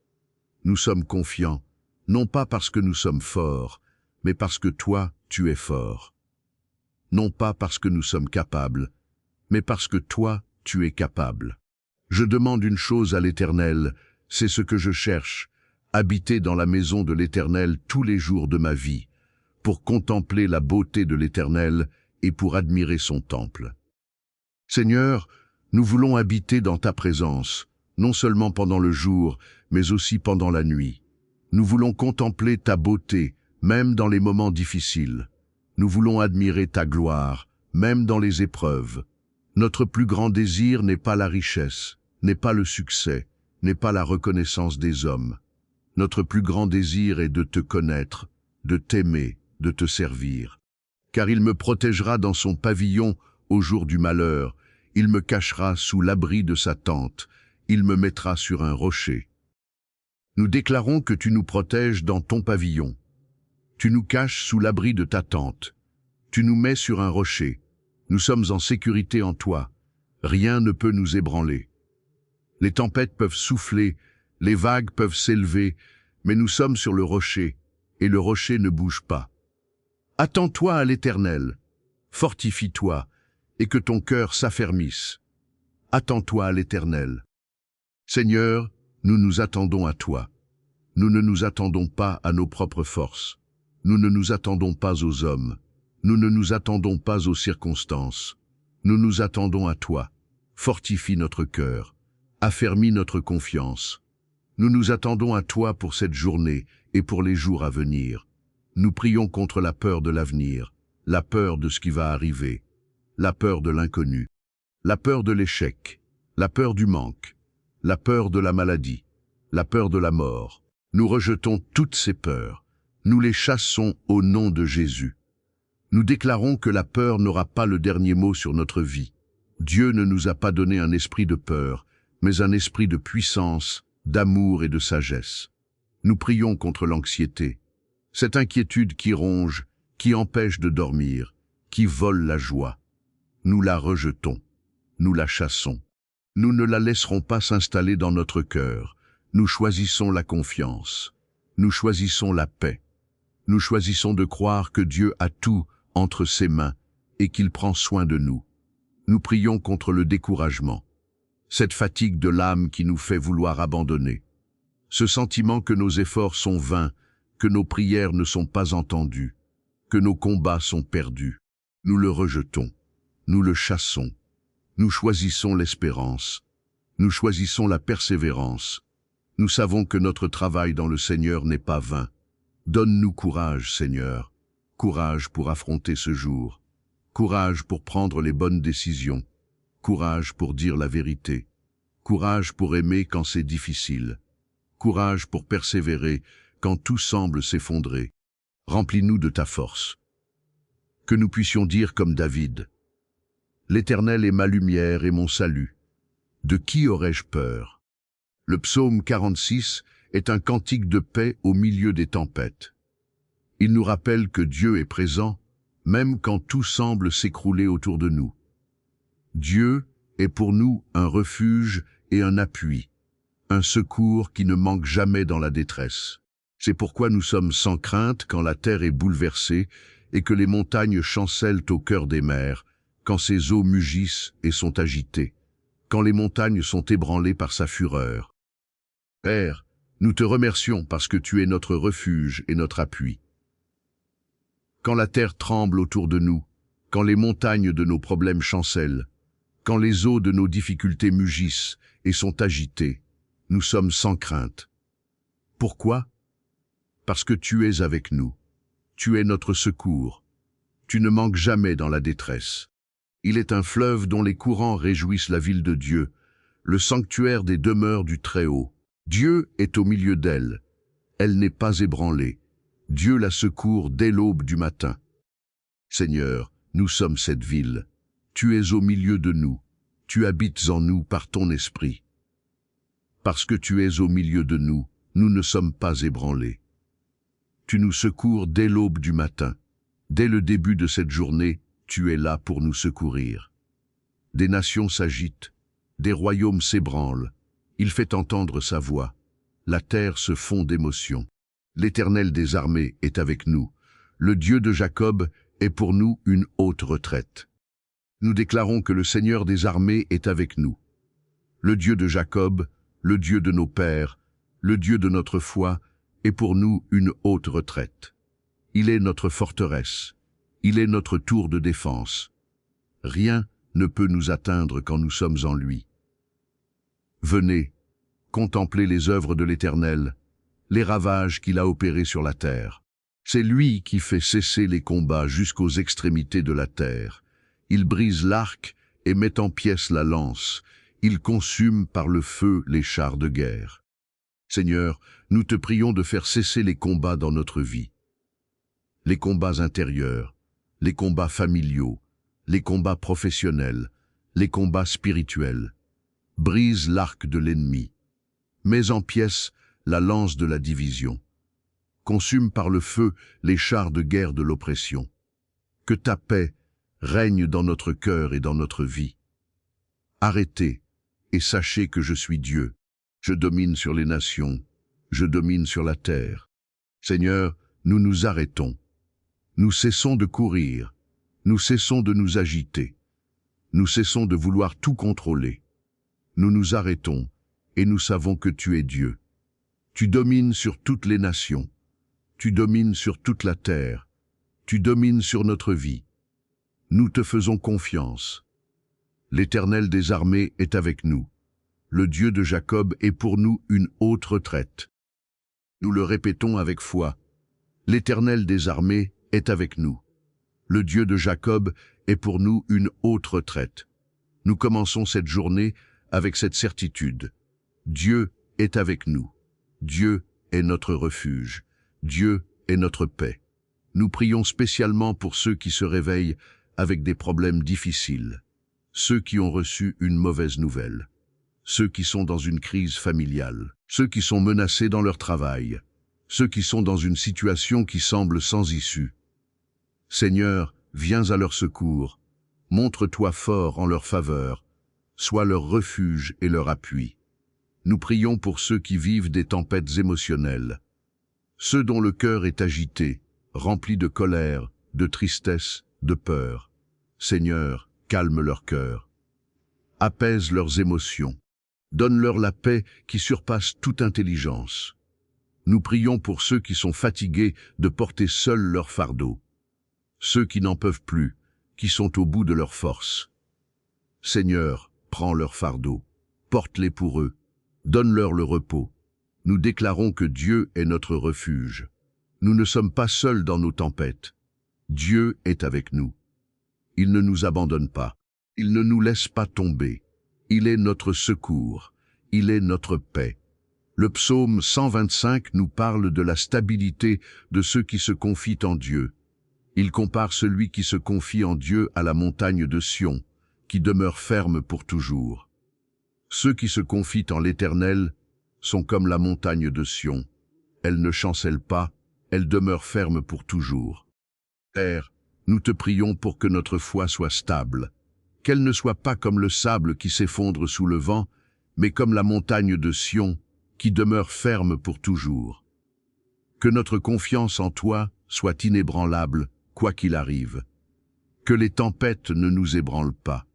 [SPEAKER 1] Nous sommes confiants, non pas parce que nous sommes forts, mais parce que toi, tu es fort. Non pas parce que nous sommes capables, mais parce que toi, tu es capable. Je demande une chose à l'Éternel, c'est ce que je cherche, habiter dans la maison de l'Éternel tous les jours de ma vie, pour contempler la beauté de l'Éternel et pour admirer son temple. Seigneur, nous voulons habiter dans ta présence, non seulement pendant le jour, mais aussi pendant la nuit. Nous voulons contempler ta beauté, même dans les moments difficiles. Nous voulons admirer ta gloire, même dans les épreuves. Notre plus grand désir n'est pas la richesse, n'est pas le succès, n'est pas la reconnaissance des hommes. Notre plus grand désir est de te connaître, de t'aimer, de te servir. Car il me protégera dans son pavillon au jour du malheur, il me cachera sous l'abri de sa tente, il me mettra sur un rocher. Nous déclarons que tu nous protèges dans ton pavillon. Tu nous caches sous l'abri de ta tente. Tu nous mets sur un rocher. Nous sommes en sécurité en toi. Rien ne peut nous ébranler. Les tempêtes peuvent souffler, les vagues peuvent s'élever, mais nous sommes sur le rocher, et le rocher ne bouge pas. Attends-toi à l'Éternel, fortifie-toi, et que ton cœur s'affermisse. Attends-toi à l'Éternel. Seigneur, nous nous attendons à toi. Nous ne nous attendons pas à nos propres forces. Nous ne nous attendons pas aux hommes. Nous ne nous attendons pas aux circonstances. Nous nous attendons à toi. Fortifie notre cœur. Affermis notre confiance. Nous nous attendons à toi pour cette journée et pour les jours à venir. Nous prions contre la peur de l'avenir, la peur de ce qui va arriver, la peur de l'inconnu, la peur de l'échec, la peur du manque, la peur de la maladie, la peur de la mort. Nous rejetons toutes ces peurs. Nous les chassons au nom de Jésus. Nous déclarons que la peur n'aura pas le dernier mot sur notre vie. Dieu ne nous a pas donné un esprit de peur, mais un esprit de puissance, d'amour et de sagesse. Nous prions contre l'anxiété, cette inquiétude qui ronge, qui empêche de dormir, qui vole la joie. Nous la rejetons, nous la chassons. Nous ne la laisserons pas s'installer dans notre cœur. Nous choisissons la confiance. Nous choisissons la paix. Nous choisissons de croire que Dieu a tout entre ses mains et qu'il prend soin de nous. Nous prions contre le découragement. cette fatigue de l'âme qui nous fait vouloir abandonner, ce sentiment que nos efforts sont vains, que nos prières ne sont pas entendues, que nos combats sont perdus. Nous le rejetons, nous le chassons, nous choisissons l'espérance, nous choisissons la persévérance. Nous savons que notre travail dans le Seigneur n'est pas vain. Donne-nous courage, Seigneur, courage pour affronter ce jour, courage pour prendre les bonnes décisions, courage pour dire la vérité, courage pour aimer quand c'est difficile, courage pour persévérer quand tout semble s'effondrer. Remplis-nous de ta force. Que nous puissions dire comme David, « L'Éternel est ma lumière et mon salut. De qui aurais-je peur ?» Le psaume 46 est un cantique de paix au milieu des tempêtes. Il nous rappelle que Dieu est présent, même quand tout semble s'écrouler autour de nous. Dieu est pour nous un refuge et un appui, un secours qui ne manque jamais dans la détresse. C'est pourquoi nous sommes sans crainte quand la terre est bouleversée et que les montagnes chancellent au cœur des mers, quand ses eaux mugissent et sont agitées, quand les montagnes sont ébranlées par sa fureur. Père, nous te remercions parce que tu es notre refuge et notre appui. Quand la terre tremble autour de nous, quand les montagnes de nos problèmes chancellent, quand les eaux de nos difficultés mugissent et sont agitées, nous sommes sans crainte. Pourquoi? Parce que tu es avec nous. Tu es notre secours. Tu ne manques jamais dans la détresse. Il est un fleuve dont les courants réjouissent la ville de Dieu, le sanctuaire des demeures du Très-Haut. Dieu est au milieu d'elle. Elle n'est pas ébranlée. Dieu la secourt dès l'aube du matin. Seigneur, nous sommes cette ville. Tu es au milieu de nous. Tu habites en nous par ton esprit. Parce que tu es au milieu de nous, nous ne sommes pas ébranlés. Tu nous secours dès l'aube du matin. Dès le début de cette journée, tu es là pour nous secourir. Des nations s'agitent, des royaumes s'ébranlent. Il fait entendre sa voix. La terre se fond d'émotion. L'Éternel des armées est avec nous. Le Dieu de Jacob est pour nous une haute retraite. Nous déclarons que le Seigneur des armées est avec nous. Le Dieu de Jacob, le Dieu de nos pères, le Dieu de notre foi, est pour nous une haute retraite. Il est notre forteresse. Il est notre tour de défense. Rien ne peut nous atteindre quand nous sommes en lui. Venez, contemplez les œuvres de l'Éternel, les ravages qu'il a opérés sur la terre. C'est lui qui fait cesser les combats jusqu'aux extrémités de la terre. Il brise l'arc et met en pièces la lance. Il consume par le feu les chars de guerre. Seigneur, nous te prions de faire cesser les combats dans notre vie. Les combats intérieurs, les combats familiaux, les combats professionnels, les combats spirituels. Brise l'arc de l'ennemi. Mets en pièces la lance de la division. Consume par le feu les chars de guerre de l'oppression. Que ta paix règne dans notre cœur et dans notre vie. Arrêtez et sachez que je suis Dieu. Je domine sur les nations, je domine sur la terre. Seigneur, nous nous arrêtons. Nous cessons de courir, nous cessons de nous agiter. Nous cessons de vouloir tout contrôler. Nous nous arrêtons et nous savons que tu es Dieu. Tu domines sur toutes les nations. Tu domines sur toute la terre. Tu domines sur notre vie. Nous te faisons confiance. L'Éternel des armées est avec nous. Le Dieu de Jacob est pour nous une haute retraite. Nous le répétons avec foi. L'Éternel des armées est avec nous. Le Dieu de Jacob est pour nous une haute retraite. Nous commençons cette journée avec cette certitude. Dieu est avec nous. Dieu est notre refuge. Dieu est notre paix. Nous prions spécialement pour ceux qui se réveillent avec des problèmes difficiles, ceux qui ont reçu une mauvaise nouvelle, ceux qui sont dans une crise familiale, ceux qui sont menacés dans leur travail, ceux qui sont dans une situation qui semble sans issue. Seigneur, viens à leur secours, montre-toi fort en leur faveur, sois leur refuge et leur appui. Nous prions pour ceux qui vivent des tempêtes émotionnelles, ceux dont le cœur est agité, rempli de colère, de tristesse, de peur. Seigneur, calme leur cœur. apaise leurs émotions. Donne-leur la paix qui surpasse toute intelligence. Nous prions pour ceux qui sont fatigués de porter seuls leur fardeau. Ceux qui n'en peuvent plus, qui sont au bout de leur force. Seigneur, prends leur fardeau, porte-les pour eux, donne-leur le repos. Nous déclarons que Dieu est notre refuge. Nous ne sommes pas seuls dans nos tempêtes. Dieu est avec nous. Il ne nous abandonne pas. Il ne nous laisse pas tomber. Il est notre secours. Il est notre paix. Le psaume 125 nous parle de la stabilité de ceux qui se confient en Dieu. Il compare celui qui se confie en Dieu à la montagne de Sion, qui demeure ferme pour toujours. Ceux qui se confient en l'Éternel sont comme la montagne de Sion. Elle ne chancelle pas, elle demeure ferme pour toujours. Père, nous te prions pour que notre foi soit stable, qu'elle ne soit pas comme le sable qui s'effondre sous le vent, mais comme la montagne de Sion, qui demeure ferme pour toujours. Que notre confiance en toi soit inébranlable, quoi qu'il arrive. Que les tempêtes ne nous ébranlent pas.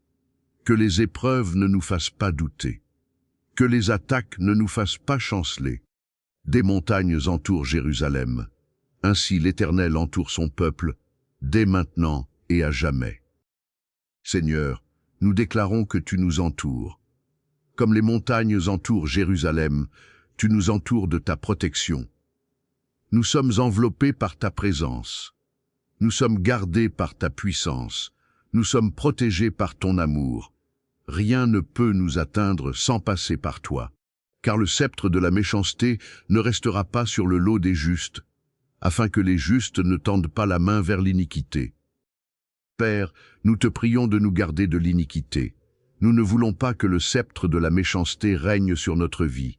[SPEAKER 1] Que les épreuves ne nous fassent pas douter. Que les attaques ne nous fassent pas chanceler. Des montagnes entourent Jérusalem. Ainsi l'Éternel entoure son peuple, dès maintenant et à jamais. Seigneur, nous déclarons que tu nous entoures. Comme les montagnes entourent Jérusalem, tu nous entoures de ta protection. Nous sommes enveloppés par ta présence. Nous sommes gardés par ta puissance. Nous sommes protégés par ton amour. Rien ne peut nous atteindre sans passer par toi. Car le sceptre de la méchanceté ne restera pas sur le lot des justes, afin que les justes ne tendent pas la main vers l'iniquité. Père, nous te prions de nous garder de l'iniquité. Nous ne voulons pas que le sceptre de la méchanceté règne sur notre vie.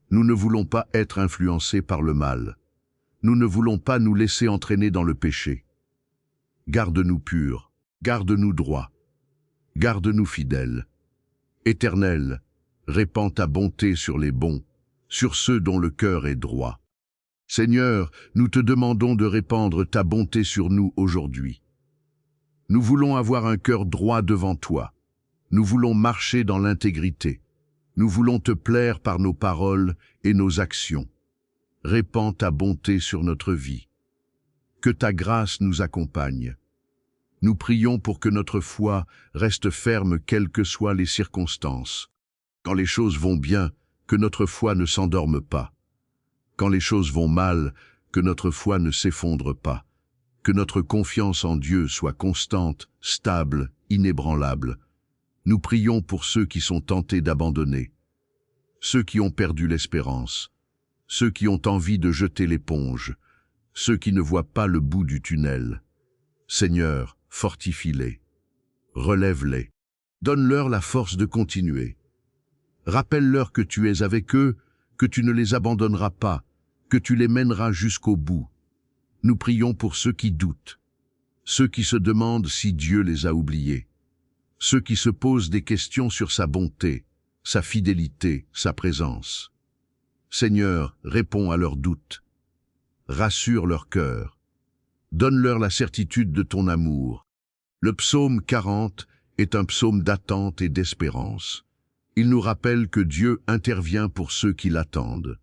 [SPEAKER 1] Nous ne voulons pas être influencés par le mal. Nous ne voulons pas nous laisser entraîner dans le péché. Garde-nous purs, garde-nous droits, garde-nous fidèles. Éternel, répands ta bonté sur les bons, sur ceux dont le cœur est droit. Seigneur, nous te demandons de répandre ta bonté sur nous aujourd'hui. Nous voulons avoir un cœur droit devant toi. Nous voulons marcher dans l'intégrité. Nous voulons te plaire par nos paroles et nos actions. Répands ta bonté sur notre vie. Que ta grâce nous accompagne. Nous prions pour que notre foi reste ferme quelles que soient les circonstances. Quand les choses vont bien, que notre foi ne s'endorme pas. Quand les choses vont mal, que notre foi ne s'effondre pas. Que notre confiance en Dieu soit constante, stable, inébranlable. Nous prions pour ceux qui sont tentés d'abandonner, ceux qui ont perdu l'espérance, ceux qui ont envie de jeter l'éponge, ceux qui ne voient pas le bout du tunnel. Seigneur, fortifie-les, relève-les, donne-leur la force de continuer. Rappelle-leur que tu es avec eux, que tu ne les abandonneras pas, que tu les mèneras jusqu'au bout. Nous prions pour ceux qui doutent, ceux qui se demandent si Dieu les a oubliés, ceux qui se posent des questions sur sa bonté, sa fidélité, sa présence. Seigneur, réponds à leurs doutes, rassure leur cœur, donne-leur la certitude de ton amour. Le psaume 40 est un psaume d'attente et d'espérance. Il nous rappelle que Dieu intervient pour ceux qui l'attendent.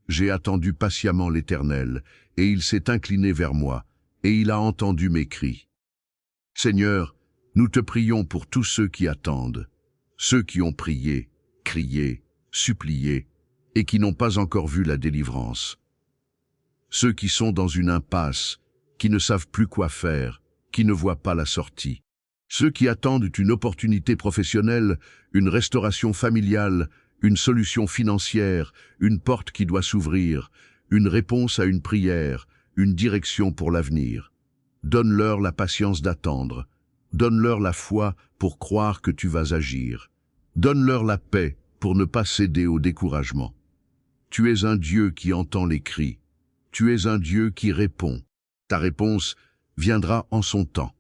[SPEAKER 1] J'ai attendu patiemment l'Éternel, et il s'est incliné vers moi, et il a entendu mes cris. Seigneur, nous te prions pour tous ceux qui attendent, ceux qui ont prié, crié, supplié, et qui n'ont pas encore vu la délivrance. Ceux qui sont dans une impasse, qui ne savent plus quoi faire, qui ne voient pas la sortie. Ceux qui attendent une opportunité professionnelle, une restauration familiale, une solution financière, une porte qui doit s'ouvrir, une réponse à une prière, une direction pour l'avenir. Donne-leur la patience d'attendre. Donne-leur la foi pour croire que tu vas agir. Donne-leur la paix pour ne pas céder au découragement. Tu es un Dieu qui entend les cris. Tu es un Dieu qui répond. Ta réponse viendra en son temps.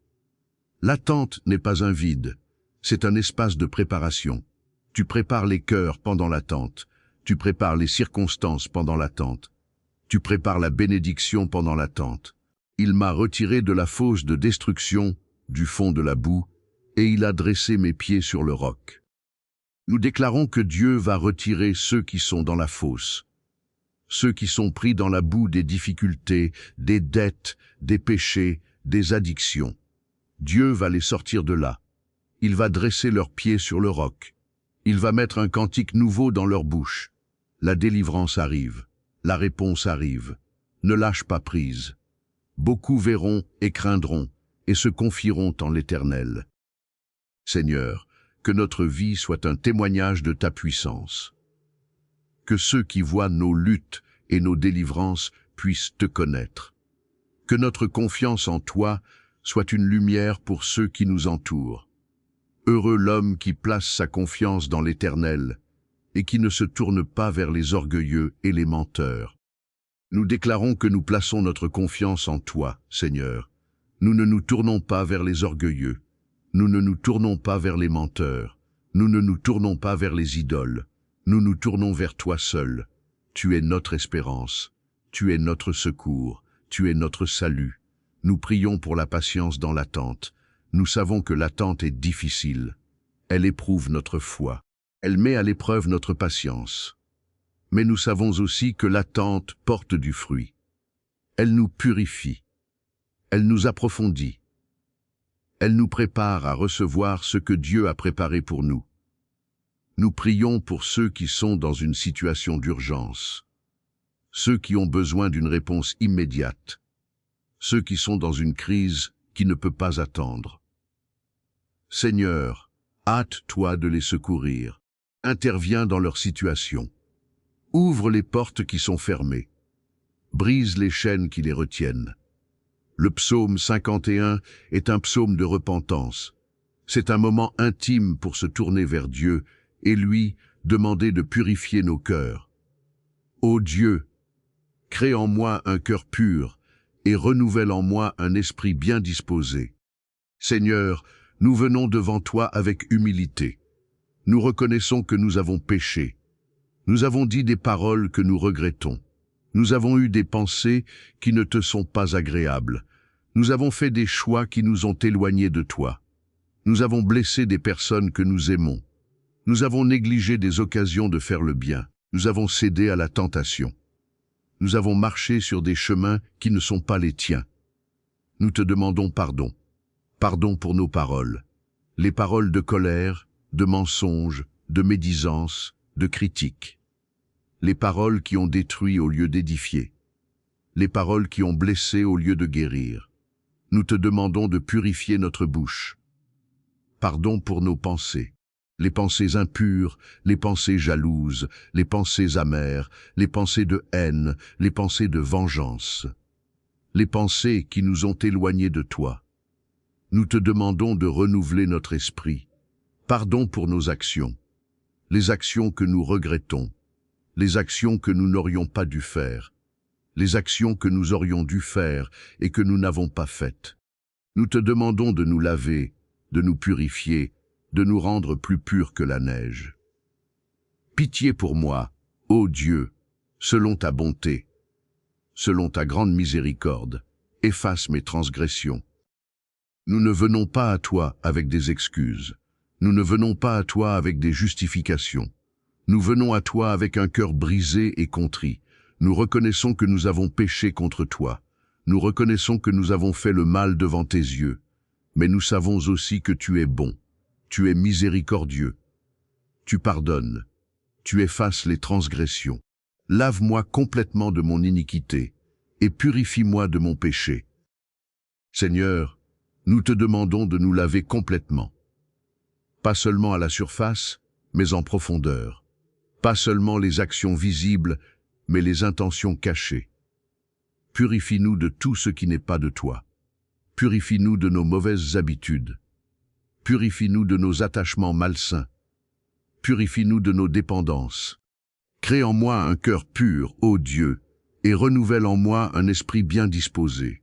[SPEAKER 1] L'attente n'est pas un vide, c'est un espace de préparation. Tu prépares les cœurs pendant l'attente. Tu prépares les circonstances pendant l'attente. Tu prépares la bénédiction pendant l'attente. Il m'a retiré de la fosse de destruction, du fond de la boue, et il a dressé mes pieds sur le roc. Nous déclarons que Dieu va retirer ceux qui sont dans la fosse, ceux qui sont pris dans la boue des difficultés, des dettes, des péchés, des addictions. Dieu va les sortir de là. Il va dresser leurs pieds sur le roc. Il va mettre un cantique nouveau dans leur bouche. La délivrance arrive. La réponse arrive. Ne lâche pas prise. Beaucoup verront et craindront et se confieront en l'Éternel. Seigneur, que notre vie soit un témoignage de ta puissance. Que ceux qui voient nos luttes et nos délivrances puissent te connaître. Que notre confiance en toi soit une lumière pour ceux qui nous entourent. Heureux l'homme qui place sa confiance dans l'Éternel et qui ne se tourne pas vers les orgueilleux et les menteurs. Nous déclarons que nous plaçons notre confiance en toi, Seigneur. Nous ne nous tournons pas vers les orgueilleux. Nous ne nous tournons pas vers les menteurs. Nous ne nous tournons pas vers les idoles. Nous nous tournons vers toi seul. Tu es notre espérance. Tu es notre secours. Tu es notre salut. Nous prions pour la patience dans l'attente. Nous savons que l'attente est difficile. Elle éprouve notre foi. Elle met à l'épreuve notre patience. Mais nous savons aussi que l'attente porte du fruit. Elle nous purifie. Elle nous approfondit. Elle nous prépare à recevoir ce que Dieu a préparé pour nous. Nous prions pour ceux qui sont dans une situation d'urgence, ceux qui ont besoin d'une réponse immédiate, ceux qui sont dans une crise qui ne peut pas attendre. Seigneur, hâte-toi de les secourir. Interviens dans leur situation. Ouvre les portes qui sont fermées. Brise les chaînes qui les retiennent. Le psaume 51 est un psaume de repentance. C'est un moment intime pour se tourner vers Dieu et lui demander de purifier nos cœurs. Ô Dieu, crée en moi un cœur pur et renouvelle en moi un esprit bien disposé. Seigneur, nous venons devant toi avec humilité. Nous reconnaissons que nous avons péché. Nous avons dit des paroles que nous regrettons. Nous avons eu des pensées qui ne te sont pas agréables. Nous avons fait des choix qui nous ont éloignés de toi. Nous avons blessé des personnes que nous aimons. Nous avons négligé des occasions de faire le bien. Nous avons cédé à la tentation. Nous avons marché sur des chemins qui ne sont pas les tiens. Nous te demandons pardon. Pardon pour nos paroles. Les paroles de colère, de mensonge, de médisance, de critique. Les paroles qui ont détruit au lieu d'édifier. Les paroles qui ont blessé au lieu de guérir. Nous te demandons de purifier notre bouche. Pardon pour nos pensées. Les pensées impures, les pensées jalouses, les pensées amères, les pensées de haine, les pensées de vengeance. Les pensées qui nous ont éloignés de toi. Nous te demandons de renouveler notre esprit. Pardon pour nos actions. Les actions que nous regrettons. Les actions que nous n'aurions pas dû faire. Les actions que nous aurions dû faire et que nous n'avons pas faites. Nous te demandons de nous laver, de nous purifier, de nous rendre plus purs que la neige. Pitié pour moi, ô Dieu, selon ta bonté, selon ta grande miséricorde, efface mes transgressions. Nous ne venons pas à toi avec des excuses. Nous ne venons pas à toi avec des justifications. Nous venons à toi avec un cœur brisé et contrit. Nous reconnaissons que nous avons péché contre toi. Nous reconnaissons que nous avons fait le mal devant tes yeux. Mais nous savons aussi que tu es bon. Tu es miséricordieux. Tu pardonnes. Tu effaces les transgressions. Lave-moi complètement de mon iniquité et purifie-moi de mon péché. Seigneur, nous te demandons de nous laver complètement. Pas seulement à la surface, mais en profondeur. Pas seulement les actions visibles, mais les intentions cachées. Purifie-nous de tout ce qui n'est pas de toi. Purifie-nous de nos mauvaises habitudes. Purifie-nous de nos attachements malsains. Purifie-nous de nos dépendances. Crée en moi un cœur pur, ô Dieu, et renouvelle en moi un esprit bien disposé.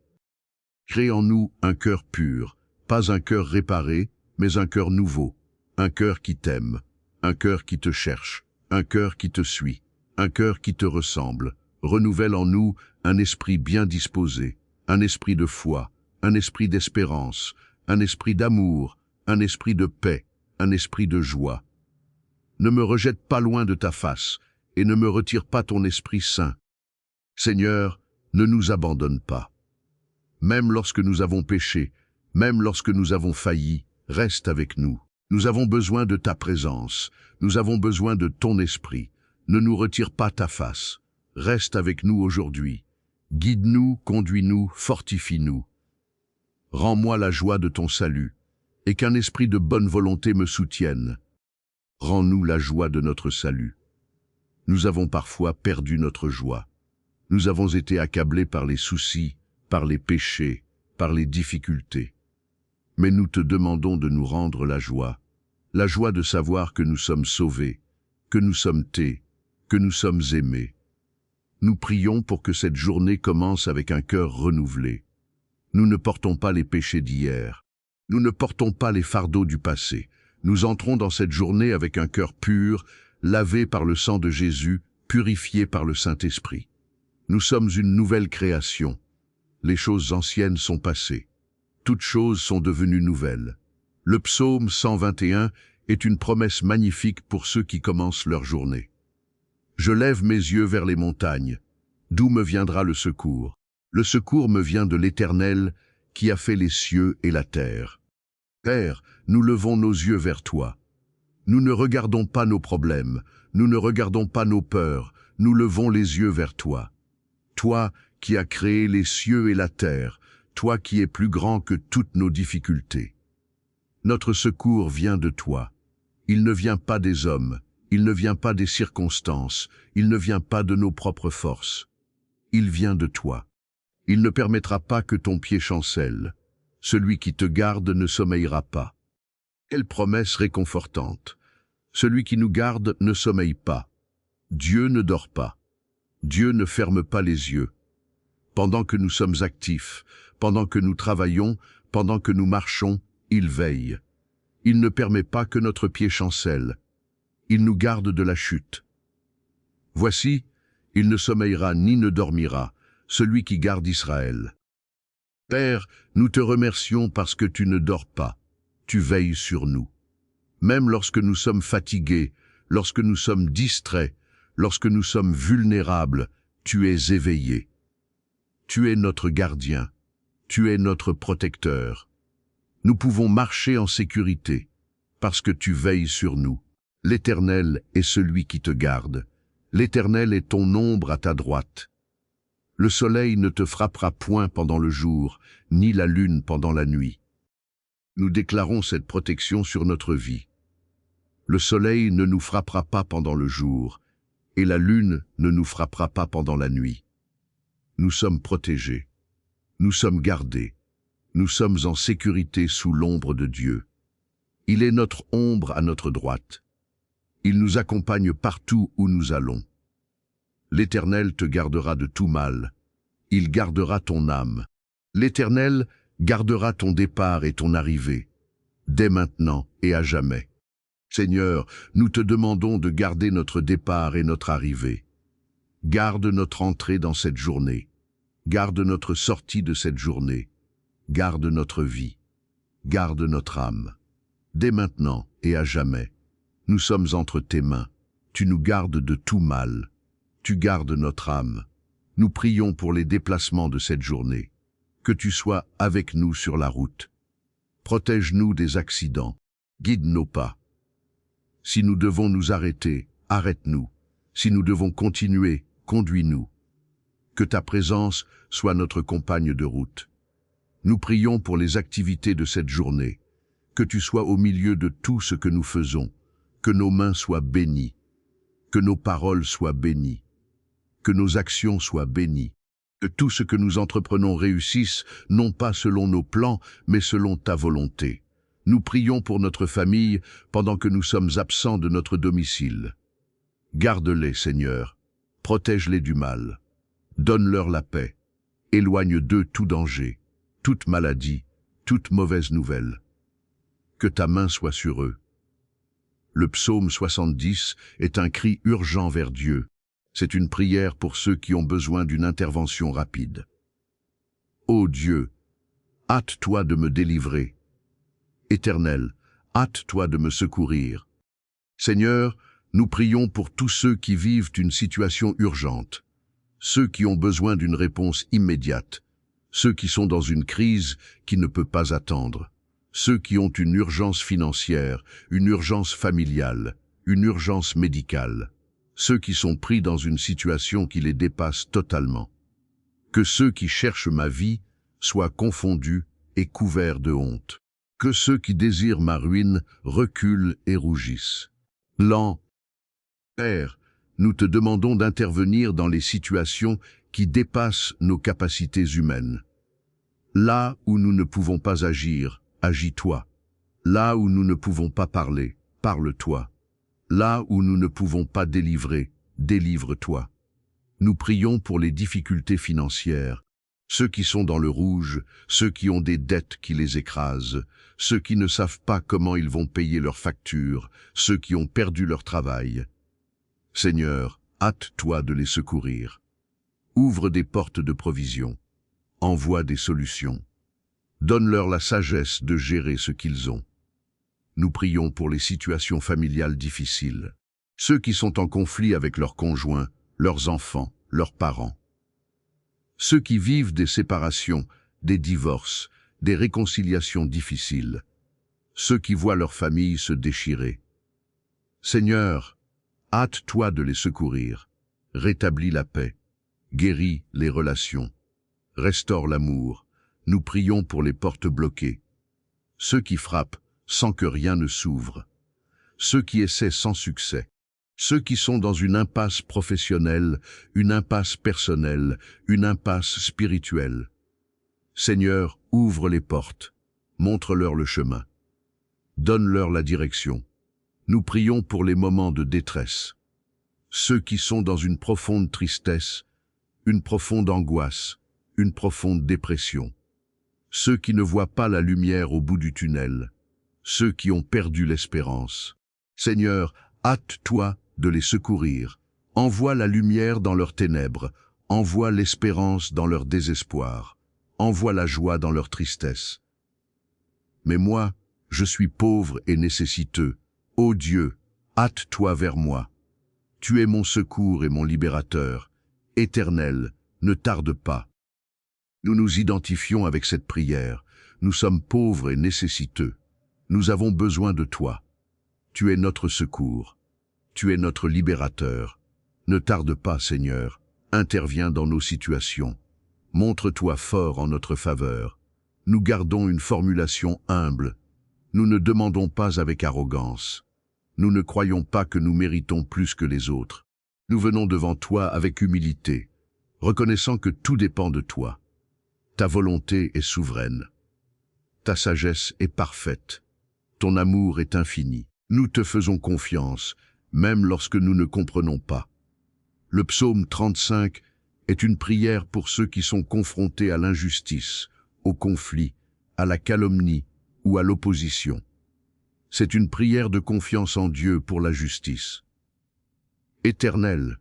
[SPEAKER 1] Crée en nous un cœur pur, pas un cœur réparé, mais un cœur nouveau, un cœur qui t'aime, un cœur qui te cherche, un cœur qui te suit, un cœur qui te ressemble. Renouvelle en nous un esprit bien disposé, un esprit de foi, un esprit d'espérance, un esprit d'amour, un esprit de paix, un esprit de joie. Ne me rejette pas loin de ta face, et ne me retire pas ton Esprit Saint. Seigneur, ne nous abandonne pas. Même lorsque nous avons péché, même lorsque nous avons failli, reste avec nous. Nous avons besoin de ta présence, nous avons besoin de ton esprit. Ne nous retire pas ta face. Reste avec nous aujourd'hui. Guide-nous, conduis-nous, fortifie-nous. Rends-moi la joie de ton salut, et qu'un esprit de bonne volonté me soutienne. Rends-nous la joie de notre salut. Nous avons parfois perdu notre joie. Nous avons été accablés par les soucis, par les péchés, par les difficultés. Mais nous te demandons de nous rendre la joie de savoir que nous sommes sauvés, que nous sommes tés, que nous sommes aimés. Nous prions pour que cette journée commence avec un cœur renouvelé. Nous ne portons pas les péchés d'hier. Nous ne portons pas les fardeaux du passé. Nous entrons dans cette journée avec un cœur pur, lavé par le sang de Jésus, purifié par le Saint-Esprit. Nous sommes une nouvelle création. Les choses anciennes sont passées. Toutes choses sont devenues nouvelles. Le psaume 121 est une promesse magnifique pour ceux qui commencent leur journée. Je lève mes yeux vers les montagnes. D'où me viendra le secours? Le secours me vient de l'Éternel qui a fait les cieux et la terre. Père, nous levons nos yeux vers toi. Nous ne regardons pas nos problèmes, nous ne regardons pas nos peurs, nous levons les yeux vers toi. Toi qui as créé les cieux et la terre, toi qui es plus grand que toutes nos difficultés. Notre secours vient de toi. Il ne vient pas des hommes, il ne vient pas des circonstances, il ne vient pas de nos propres forces. Il vient de toi. Il ne permettra pas que ton pied chancelle. Celui qui te garde ne sommeillera pas. Quelle promesse réconfortante! Celui qui nous garde ne sommeille pas. Dieu ne dort pas. Dieu ne ferme pas les yeux. Pendant que nous sommes actifs, pendant que nous travaillons, pendant que nous marchons, il veille. Il ne permet pas que notre pied chancelle. Il nous garde de la chute. Voici, il ne sommeillera ni ne dormira, celui qui garde Israël. Père, nous te remercions parce que tu ne dors pas, tu veilles sur nous. Même lorsque nous sommes fatigués, lorsque nous sommes distraits, lorsque nous sommes vulnérables, tu es éveillé. Tu es notre gardien, tu es notre protecteur. Nous pouvons marcher en sécurité, parce que tu veilles sur nous. L'Éternel est celui qui te garde. L'Éternel est ton ombre à ta droite. Le soleil ne te frappera point pendant le jour, ni la lune pendant la nuit. Nous déclarons cette protection sur notre vie. Le soleil ne nous frappera pas pendant le jour, et la lune ne nous frappera pas pendant la nuit. Nous sommes protégés. Nous sommes gardés. Nous sommes en sécurité sous l'ombre de Dieu. Il est notre ombre à notre droite. Il nous accompagne partout où nous allons. L'Éternel te gardera de tout mal. Il gardera ton âme. L'Éternel gardera ton départ et ton arrivée, dès maintenant et à jamais. Seigneur, nous te demandons de garder notre départ et notre arrivée. Garde notre entrée dans cette journée. Garde notre sortie de cette journée. Garde notre vie. Garde notre âme. Dès maintenant et à jamais, nous sommes entre tes mains. Tu nous gardes de tout mal. Tu gardes notre âme. Nous prions pour les déplacements de cette journée. Que tu sois avec nous sur la route. Protège-nous des accidents. Guide nos pas. Si nous devons nous arrêter, arrête-nous. Si nous devons continuer, conduis-nous. Que ta présence soit notre compagne de route. Nous prions pour les activités de cette journée. Que tu sois au milieu de tout ce que nous faisons. Que nos mains soient bénies. Que nos paroles soient bénies. Que nos actions soient bénies. Que tout ce que nous entreprenons réussisse, non pas selon nos plans, mais selon ta volonté. Nous prions pour notre famille pendant que nous sommes absents de notre domicile. Garde-les, Seigneur. Protège-les du mal. Donne-leur la paix. Éloigne d'eux tout danger, toute maladie, toute mauvaise nouvelle. Que ta main soit sur eux. Le psaume 70 est un cri urgent vers Dieu. C'est une prière pour ceux qui ont besoin d'une intervention rapide. Ô Dieu, hâte-toi de me délivrer. Éternel, hâte-toi de me secourir. Seigneur, Nous prions pour tous ceux qui vivent une situation urgente, ceux qui ont besoin d'une réponse immédiate, ceux qui sont dans une crise qui ne peut pas attendre, ceux qui ont une urgence financière, une urgence familiale, une urgence médicale, ceux qui sont pris dans une situation qui les dépasse totalement. Que ceux qui cherchent ma vie soient confondus et couverts de honte. Que ceux qui désirent ma ruine reculent et rougissent. Père, nous te demandons d'intervenir dans les situations qui dépassent nos capacités humaines. Là où nous ne pouvons pas agir, agis-toi. Là où nous ne pouvons pas parler, parle-toi. Là où nous ne pouvons pas délivrer, délivre-toi. Nous prions pour les difficultés financières, ceux qui sont dans le rouge, ceux qui ont des dettes qui les écrasent, ceux qui ne savent pas comment ils vont payer leurs factures, ceux qui ont perdu leur travail. Seigneur, hâte-toi de les secourir. Ouvre des portes de provision. Envoie des solutions. Donne-leur la sagesse de gérer ce qu'ils ont. Nous prions pour les situations familiales difficiles, ceux qui sont en conflit avec leurs conjoints, leurs enfants, leurs parents. Ceux qui vivent des séparations, des divorces, des réconciliations difficiles. Ceux qui voient leur famille se déchirer. Seigneur, hâte-toi de les secourir. Rétablis la paix. Guéris les relations. Restaure l'amour. Nous prions pour les portes bloquées. Ceux qui frappent sans que rien ne s'ouvre. Ceux qui essaient sans succès. Ceux qui sont dans une impasse professionnelle, une impasse personnelle, une impasse spirituelle. Seigneur, ouvre les portes, montre-leur le chemin. Donne-leur la direction. Nous prions pour les moments de détresse. Ceux qui sont dans une profonde tristesse, une profonde angoisse, une profonde dépression. Ceux qui ne voient pas la lumière au bout du tunnel. Ceux qui ont perdu l'espérance. Seigneur, hâte-toi de les secourir. Envoie la lumière dans leurs ténèbres. Envoie l'espérance dans leur désespoir. Envoie la joie dans leur tristesse. Mais moi, je suis pauvre et nécessiteux. Ô Dieu, hâte-toi vers moi. Tu es mon secours et mon libérateur. Éternel, ne tarde pas. Nous nous identifions avec cette prière. Nous sommes pauvres et nécessiteux. Nous avons besoin de toi. Tu es notre secours. Tu es notre libérateur. Ne tarde pas, Seigneur. Interviens dans nos situations. Montre-toi fort en notre faveur. Nous gardons une formulation humble. Nous ne demandons pas avec arrogance. Nous ne croyons pas que nous méritons plus que les autres. Nous venons devant toi avec humilité, reconnaissant que tout dépend de toi. Ta volonté est souveraine. Ta sagesse est parfaite. Ton amour est infini. Nous te faisons confiance, même lorsque nous ne comprenons pas. Le psaume 35 est une prière pour ceux qui sont confrontés à l'injustice, au conflit, à la calomnie ou à l'opposition. C'est une prière de confiance en Dieu pour la justice. Éternel,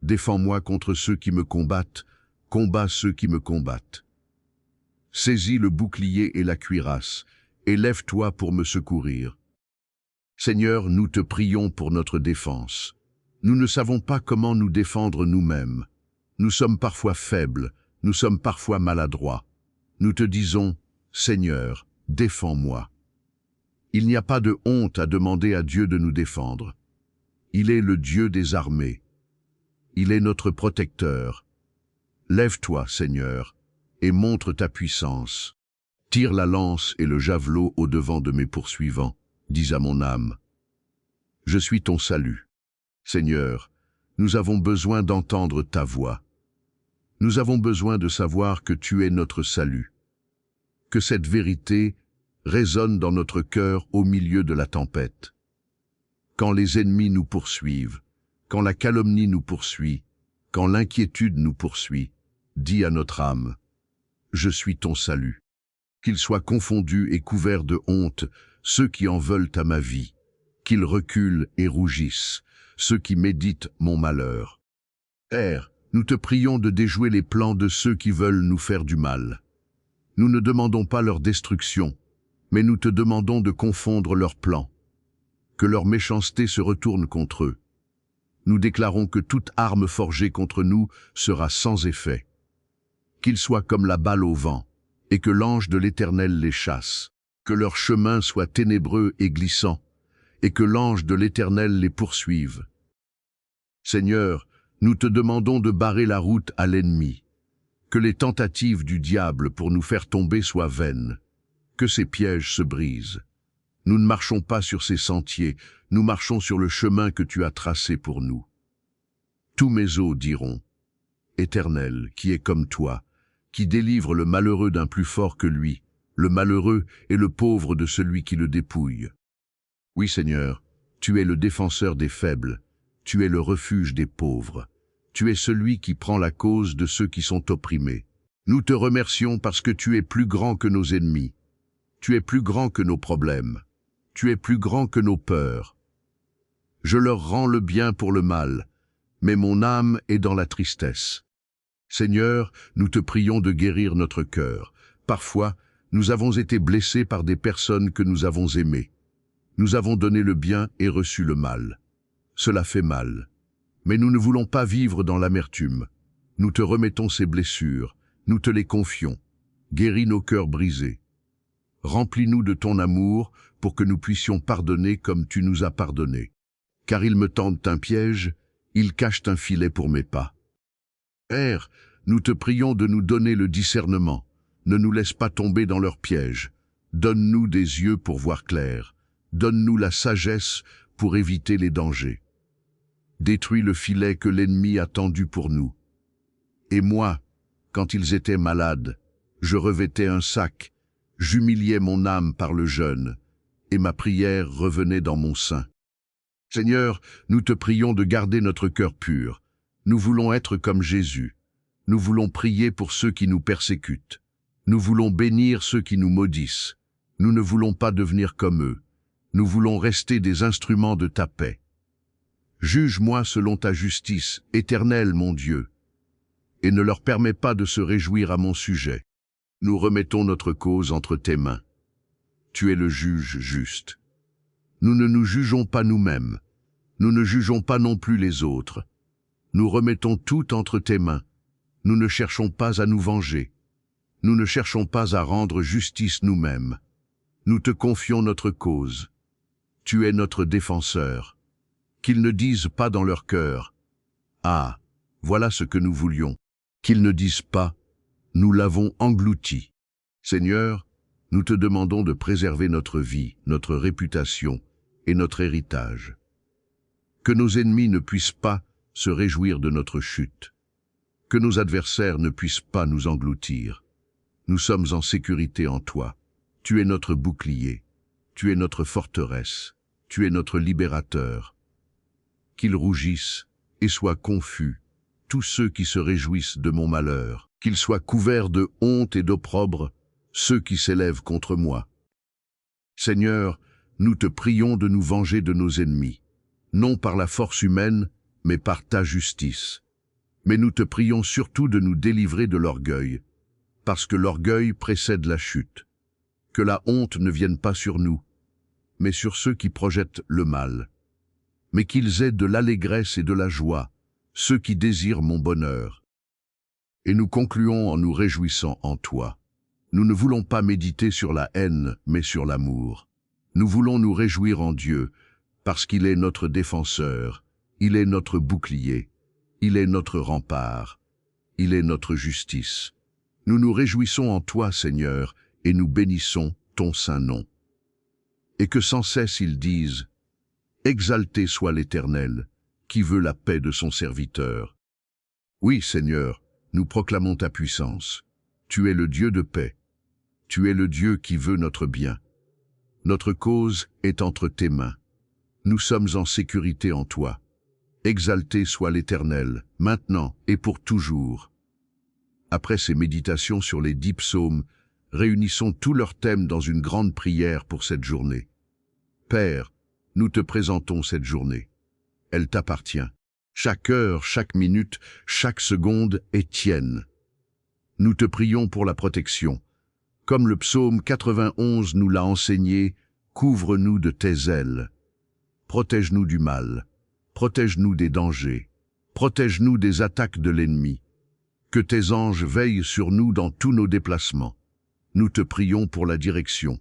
[SPEAKER 1] défends-moi contre ceux qui me combattent, combats ceux qui me combattent. Saisis le bouclier et la cuirasse, et lève-toi pour me secourir. Seigneur, nous te prions pour notre défense. Nous ne savons pas comment nous défendre nous-mêmes. Nous sommes parfois faibles, nous sommes parfois maladroits. Nous te disons, Seigneur, défends-moi. Il n'y a pas de honte à demander à Dieu de nous défendre. Il est le Dieu des armées. Il est notre protecteur. Lève-toi, Seigneur, et montre ta puissance. Tire la lance et le javelot au-devant de mes poursuivants, dis à mon âme. Je suis ton salut. Seigneur, nous avons besoin d'entendre ta voix. Nous avons besoin de savoir que tu es notre salut. Que cette vérité résonne dans notre cœur au milieu de la tempête. Quand les ennemis nous poursuivent, quand la calomnie nous poursuit, quand l'inquiétude nous poursuit, dis à notre âme, je suis ton salut. Qu'ils soient confondus et couverts de honte, ceux qui en veulent à ma vie, qu'ils reculent et rougissent, ceux qui méditent mon malheur. Père, nous te prions de déjouer les plans de ceux qui veulent nous faire du mal. Nous ne demandons pas leur destruction, mais nous te demandons de confondre leurs plans. que leur méchanceté se retourne contre eux. Nous déclarons que toute arme forgée contre nous sera sans effet. Qu'ils soient comme la balle au vent, et que l'ange de l'Éternel les chasse, que leur chemin soit ténébreux et glissant, et que l'ange de l'Éternel les poursuive. Seigneur, nous te demandons de barrer la route à l'ennemi, que les tentatives du diable pour nous faire tomber soient vaines, que ses pièges se brisent. Nous ne marchons pas sur ces sentiers, nous marchons sur le chemin que tu as tracé pour nous. Tous mes os diront, Éternel, qui est comme toi, qui délivre le malheureux d'un plus fort que lui, le malheureux et le pauvre de celui qui le dépouille. Oui, Seigneur, tu es le défenseur des faibles, tu es le refuge des pauvres, tu es celui qui prend la cause de ceux qui sont opprimés. Nous te remercions parce que tu es plus grand que nos ennemis, tu es plus grand que nos problèmes, tu es plus grand que nos peurs. Je leur rends le bien pour le mal, mais mon âme est dans la tristesse. Seigneur, nous te prions de guérir notre cœur. Parfois, nous avons été blessés par des personnes que nous avons aimées. Nous avons donné le bien et reçu le mal. Cela fait mal. Mais nous ne voulons pas vivre dans l'amertume. Nous te remettons ces blessures, nous te les confions. Guéris nos cœurs brisés. Remplis-nous de ton amour pour que nous puissions pardonner comme tu nous as pardonné. Car ils me tendent un piège, ils cachent un filet pour mes pas. Père, nous te prions de nous donner le discernement. Ne nous laisse pas tomber dans leurs pièges. Donne-nous des yeux pour voir clair. Donne-nous la sagesse pour éviter les dangers. Détruis le filet que l'ennemi a tendu pour nous. Et moi, quand ils étaient malades, je revêtais un sac, j'humiliais mon âme par le jeûne, et ma prière revenait dans mon sein. Seigneur, nous te prions de garder notre cœur pur. Nous voulons être comme Jésus. Nous voulons prier pour ceux qui nous persécutent. Nous voulons bénir ceux qui nous maudissent. Nous ne voulons pas devenir comme eux. Nous voulons rester des instruments de ta paix. Juge-moi selon ta justice, Éternel mon Dieu, et ne leur permets pas de se réjouir à mon sujet. Nous remettons notre cause entre tes mains. Tu es le juge juste. Nous ne nous jugeons pas nous-mêmes. Nous ne jugeons pas non plus les autres. Nous remettons tout entre tes mains. Nous ne cherchons pas à nous venger. Nous ne cherchons pas à rendre justice nous-mêmes. Nous te confions notre cause. Tu es notre défenseur. Qu'ils ne disent pas dans leur cœur, « Ah, voilà ce que nous voulions ». Qu'ils ne disent pas, « Nous l'avons englouti ». Seigneur, nous te demandons de préserver notre vie, notre réputation et notre héritage. Que nos ennemis ne puissent pas se réjouir de notre chute. Que nos adversaires ne puissent pas nous engloutir. Nous sommes en sécurité en toi. Tu es notre bouclier. Tu es notre forteresse. Tu es notre libérateur. Qu'ils rougissent et soient confus, tous ceux qui se réjouissent de mon malheur. Qu'ils soient couverts de honte et d'opprobre, ceux qui s'élèvent contre moi. Seigneur, nous te prions de nous venger de nos ennemis, non par la force humaine, mais par ta justice. Mais nous te prions surtout de nous délivrer de l'orgueil, parce que l'orgueil précède la chute. Que la honte ne vienne pas sur nous, mais sur ceux qui projettent le mal. Mais qu'ils aient de l'allégresse et de la joie, ceux qui désirent mon bonheur. Et nous concluons en nous réjouissant en toi. Nous ne voulons pas méditer sur la haine, mais sur l'amour. Nous voulons nous réjouir en Dieu, parce qu'il est notre défenseur, il est notre bouclier, il est notre rempart, il est notre justice. Nous nous réjouissons en toi, Seigneur, et nous bénissons ton saint nom. Et que sans cesse ils disent, « Exalté soit l'Éternel, qui veut la paix de son serviteur. » Oui, Seigneur, nous proclamons ta puissance. Tu es le Dieu de paix. Tu es le Dieu qui veut notre bien. Notre cause est entre tes mains. Nous sommes en sécurité en toi. Exalté soit l'Éternel, maintenant et pour toujours. Après ces méditations sur les 10 psaumes, réunissons tous leurs thèmes dans une grande prière pour cette journée. Père, nous te présentons cette journée. Elle t'appartient. Chaque heure, chaque minute, chaque seconde est tienne. Nous te prions pour la protection. Comme le psaume 91 nous l'a enseigné, couvre-nous de tes ailes. Protège-nous du mal. Protège-nous des dangers. Protège-nous des attaques de l'ennemi. Que tes anges veillent sur nous dans tous nos déplacements. Nous te prions pour la direction.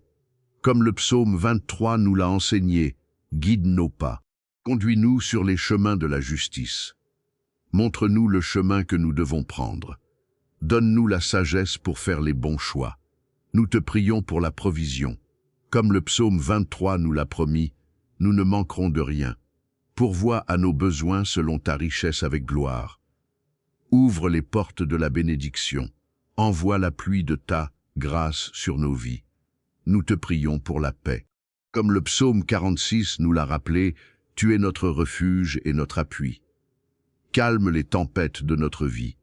[SPEAKER 1] Comme le psaume 23 nous l'a enseigné, guide nos pas. Conduis-nous sur les chemins de la justice. Montre-nous le chemin que nous devons prendre. Donne-nous la sagesse pour faire les bons choix. Nous te prions pour la provision. Comme le psaume 23 nous l'a promis, nous ne manquerons de rien. Pourvois à nos besoins selon ta richesse avec gloire. Ouvre les portes de la bénédiction. Envoie la pluie de ta grâce sur nos vies. Nous te prions pour la paix. Comme le psaume 46 nous l'a rappelé, tu es notre refuge et notre appui. Calme les tempêtes de notre vie.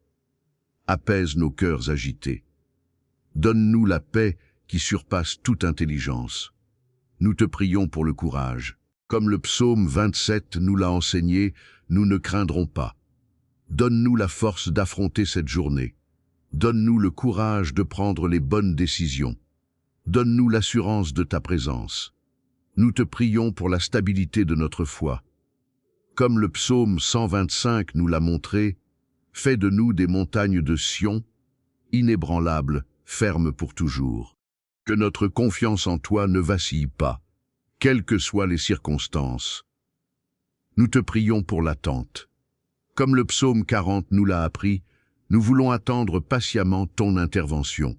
[SPEAKER 1] Apaise nos cœurs agités. Donne-nous la paix qui surpasse toute intelligence. Nous te prions pour le courage. Comme le psaume 27 nous l'a enseigné, nous ne craindrons pas. Donne-nous la force d'affronter cette journée. Donne-nous le courage de prendre les bonnes décisions. Donne-nous l'assurance de ta présence. Nous te prions pour la stabilité de notre foi. Comme le psaume 125 nous l'a montré, fais de nous des montagnes de Sion, inébranlables, fermes pour toujours. Que notre confiance en toi ne vacille pas, quelles que soient les circonstances. Nous te prions pour l'attente. Comme le psaume 40 nous l'a appris, nous voulons attendre patiemment ton intervention.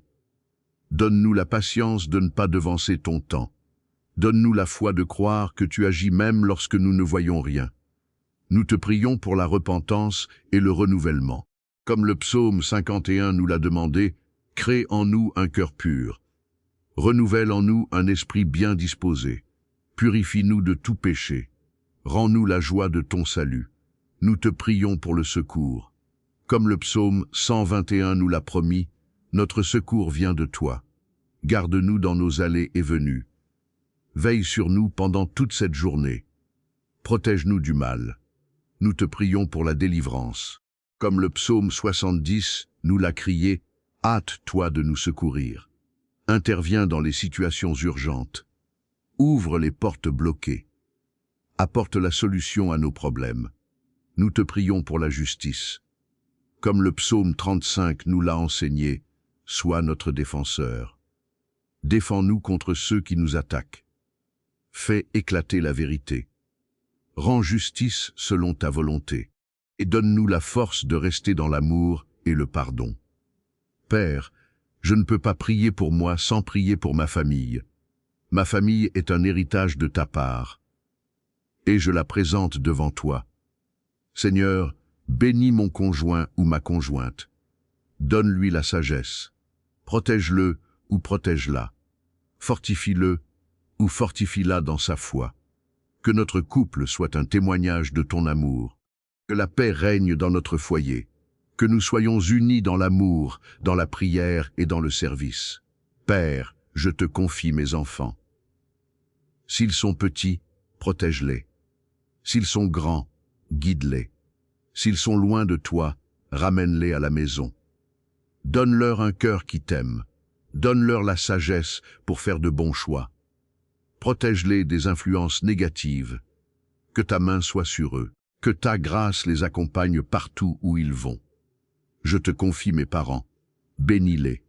[SPEAKER 1] Donne-nous la patience de ne pas devancer ton temps. Donne-nous la foi de croire que tu agis même lorsque nous ne voyons rien. Nous te prions pour la repentance et le renouvellement. Comme le psaume 51 nous l'a demandé, crée en nous un cœur pur. Renouvelle en nous un esprit bien disposé. Purifie-nous de tout péché. Rends-nous la joie de ton salut. Nous te prions pour le secours. Comme le psaume 121 nous l'a promis, notre secours vient de toi. Garde-nous dans nos allées et venues. Veille sur nous pendant toute cette journée. Protège-nous du mal. Nous te prions pour la délivrance. Comme le psaume 70 nous l'a crié, hâte-toi de nous secourir. Interviens dans les situations urgentes. Ouvre les portes bloquées. Apporte la solution à nos problèmes. Nous te prions pour la justice. Comme le psaume 35 nous l'a enseigné, sois notre défenseur. Défends-nous contre ceux qui nous attaquent. Fais éclater la vérité. Rends justice selon ta volonté, et donne-nous la force de rester dans l'amour et le pardon. Père, je ne peux pas prier pour moi sans prier pour ma famille. Ma famille est un héritage de ta part, et je la présente devant toi. Seigneur, bénis mon conjoint ou ma conjointe. Donne-lui la sagesse. Protège-le ou protège-la. Fortifie-le ou fortifie-la dans sa foi. Que notre couple soit un témoignage de ton amour. Que la paix règne dans notre foyer. Que nous soyons unis dans l'amour, dans la prière et dans le service. Père, je te confie mes enfants. S'ils sont petits, protège-les. S'ils sont grands, guide-les. S'ils sont loin de toi, ramène-les à la maison. Donne-leur un cœur qui t'aime. Donne-leur la sagesse pour faire de bons choix. Protège-les des influences négatives. Que ta main soit sur eux. Que ta grâce les accompagne partout où ils vont. Je te confie mes parents. Bénis-les.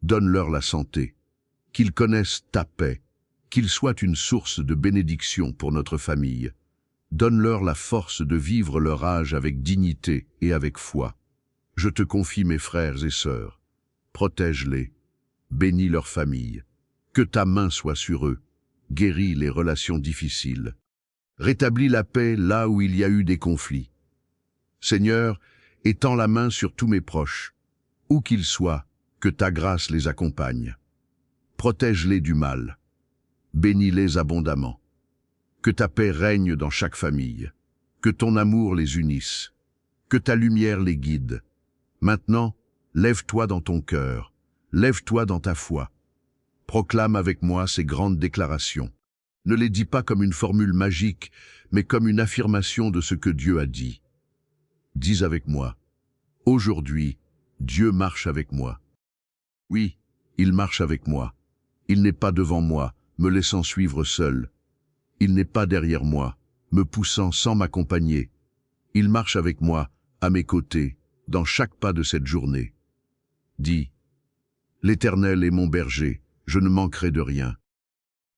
[SPEAKER 1] Donne-leur la santé. Qu'ils connaissent ta paix. Qu'ils soient une source de bénédiction pour notre famille. Donne-leur la force de vivre leur âge avec dignité et avec foi. Je te confie mes frères et sœurs. Protège-les. Bénis leur famille. Que ta main soit sur eux. Guéris les relations difficiles. Rétablis la paix là où il y a eu des conflits. Seigneur, étends la main sur tous mes proches. Où qu'ils soient, que ta grâce les accompagne. Protège-les du mal. Bénis-les abondamment. Que ta paix règne dans chaque famille. Que ton amour les unisse. Que ta lumière les guide. Maintenant, lève-toi dans ton cœur. Lève-toi dans ta foi. Proclame avec moi ces grandes déclarations. Ne les dis pas comme une formule magique, mais comme une affirmation de ce que Dieu a dit. Dis avec moi, aujourd'hui, Dieu marche avec moi. Oui, il marche avec moi. Il n'est pas devant moi, me laissant suivre seul. Il n'est pas derrière moi, me poussant sans m'accompagner. Il marche avec moi, à mes côtés, dans chaque pas de cette journée. Dis, l'Éternel est mon berger, je ne manquerai de rien.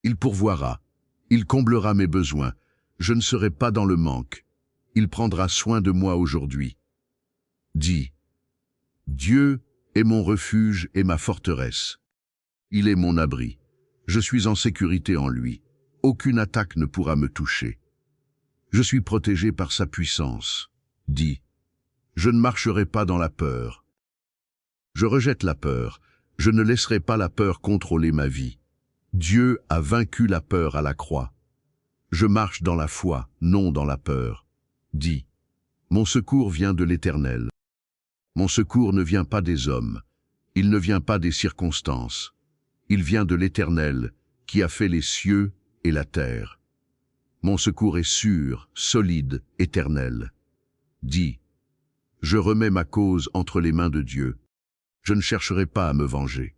[SPEAKER 1] Il pourvoira, il comblera mes besoins, je ne serai pas dans le manque. Il prendra soin de moi aujourd'hui. Dis, Dieu est mon refuge et ma forteresse. Il est mon abri. Je suis en sécurité en lui. Aucune attaque ne pourra me toucher. Je suis protégé par sa puissance. Dis, je ne marcherai pas dans la peur. Je rejette la peur. Je ne laisserai pas la peur contrôler ma vie. Dieu a vaincu la peur à la croix. Je marche dans la foi, non dans la peur. Dis, mon secours vient de l'Éternel. Mon secours ne vient pas des hommes. Il ne vient pas des circonstances. Il vient de l'Éternel, qui a fait les cieux et la terre. Mon secours est sûr, solide, éternel. Dis, je remets ma cause entre les mains de Dieu. Je ne chercherai pas à me venger.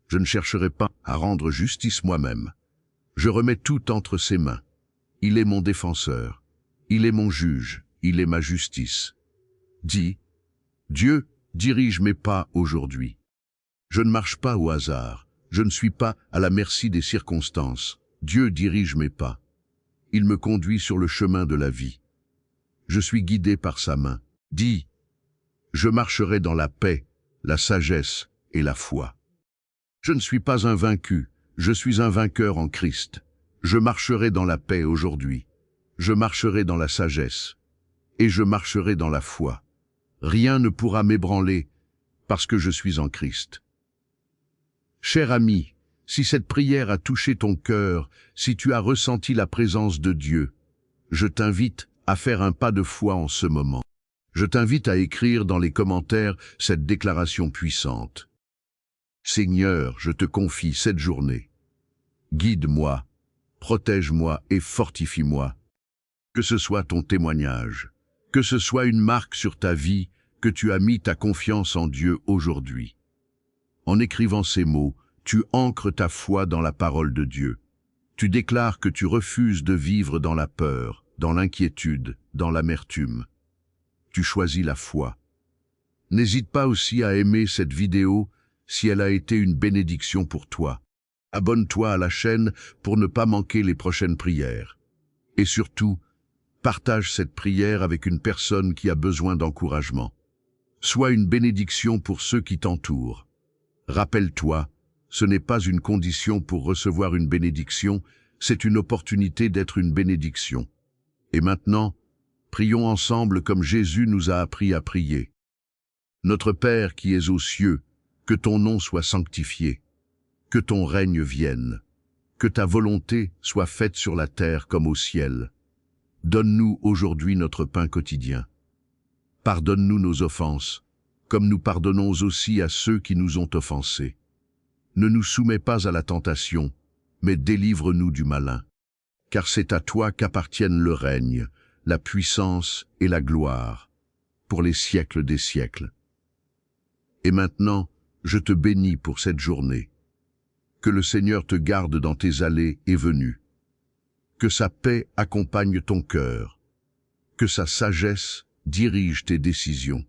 [SPEAKER 1] Je ne chercherai pas à rendre justice moi-même. Je remets tout entre ses mains. Il est mon défenseur. Il est mon juge. Il est ma justice. Dis, Dieu dirige mes pas aujourd'hui. Je ne marche pas au hasard. Je ne suis pas à la merci des circonstances. Dieu dirige mes pas. Il me conduit sur le chemin de la vie. Je suis guidé par sa main. Dis, je marcherai dans la paix, la sagesse et la foi. Je ne suis pas un vaincu, je suis un vainqueur en Christ. Je marcherai dans la paix aujourd'hui. Je marcherai dans la sagesse. Et je marcherai dans la foi. Rien ne pourra m'ébranler parce que je suis en Christ. Cher ami, si cette prière a touché ton cœur, si tu as ressenti la présence de Dieu, je t'invite à faire un pas de foi en ce moment. Je t'invite à écrire dans les commentaires cette déclaration puissante. Seigneur, je te confie cette journée. Guide-moi, protège-moi et fortifie-moi. Que ce soit ton témoignage, que ce soit une marque sur ta vie, que tu as mis ta confiance en Dieu aujourd'hui. En écrivant ces mots, tu ancres ta foi dans la parole de Dieu. Tu déclares que tu refuses de vivre dans la peur, dans l'inquiétude, dans l'amertume. Tu choisis la foi. N'hésite pas aussi à aimer cette vidéo si elle a été une bénédiction pour toi. Abonne-toi à la chaîne pour ne pas manquer les prochaines prières. Et surtout, partage cette prière avec une personne qui a besoin d'encouragement. Sois une bénédiction pour ceux qui t'entourent. Rappelle-toi, ce n'est pas une condition pour recevoir une bénédiction, c'est une opportunité d'être une bénédiction. Et maintenant, prions ensemble comme Jésus nous a appris à prier. Notre Père qui es aux cieux, que ton nom soit sanctifié, que ton règne vienne, que ta volonté soit faite sur la terre comme au ciel. Donne-nous aujourd'hui notre pain quotidien. Pardonne-nous nos offenses, comme nous pardonnons aussi à ceux qui nous ont offensés. Ne nous soumets pas à la tentation, mais délivre-nous du malin. Car c'est à toi qu'appartiennent le règne, la puissance et la gloire, pour les siècles des siècles. Et maintenant, je te bénis pour cette journée. Que le Seigneur te garde dans tes allées et venues. Que sa paix accompagne ton cœur. Que sa sagesse dirige tes décisions.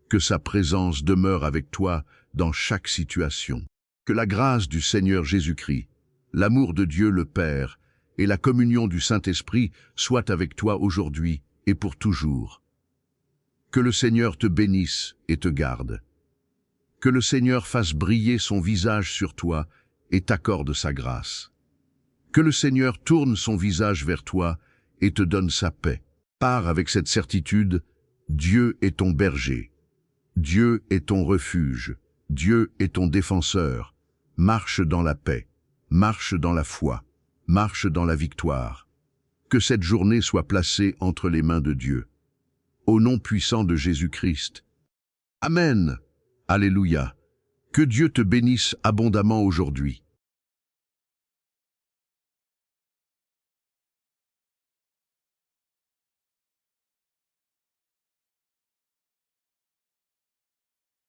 [SPEAKER 1] Que sa présence demeure avec toi dans chaque situation. Que la grâce du Seigneur Jésus-Christ, l'amour de Dieu le Père et la communion du Saint-Esprit soient avec toi aujourd'hui et pour toujours. Que le Seigneur te bénisse et te garde. Que le Seigneur fasse briller son visage sur toi et t'accorde sa grâce. Que le Seigneur tourne son visage vers toi et te donne sa paix. Pars avec cette certitude, Dieu est ton berger. Dieu est ton refuge. Dieu est ton défenseur. Marche dans la paix. Marche dans la foi. Marche dans la victoire. Que cette journée soit placée entre les mains de Dieu. Au nom puissant de Jésus-Christ. Amen. Alléluia. Que Dieu te bénisse abondamment aujourd'hui.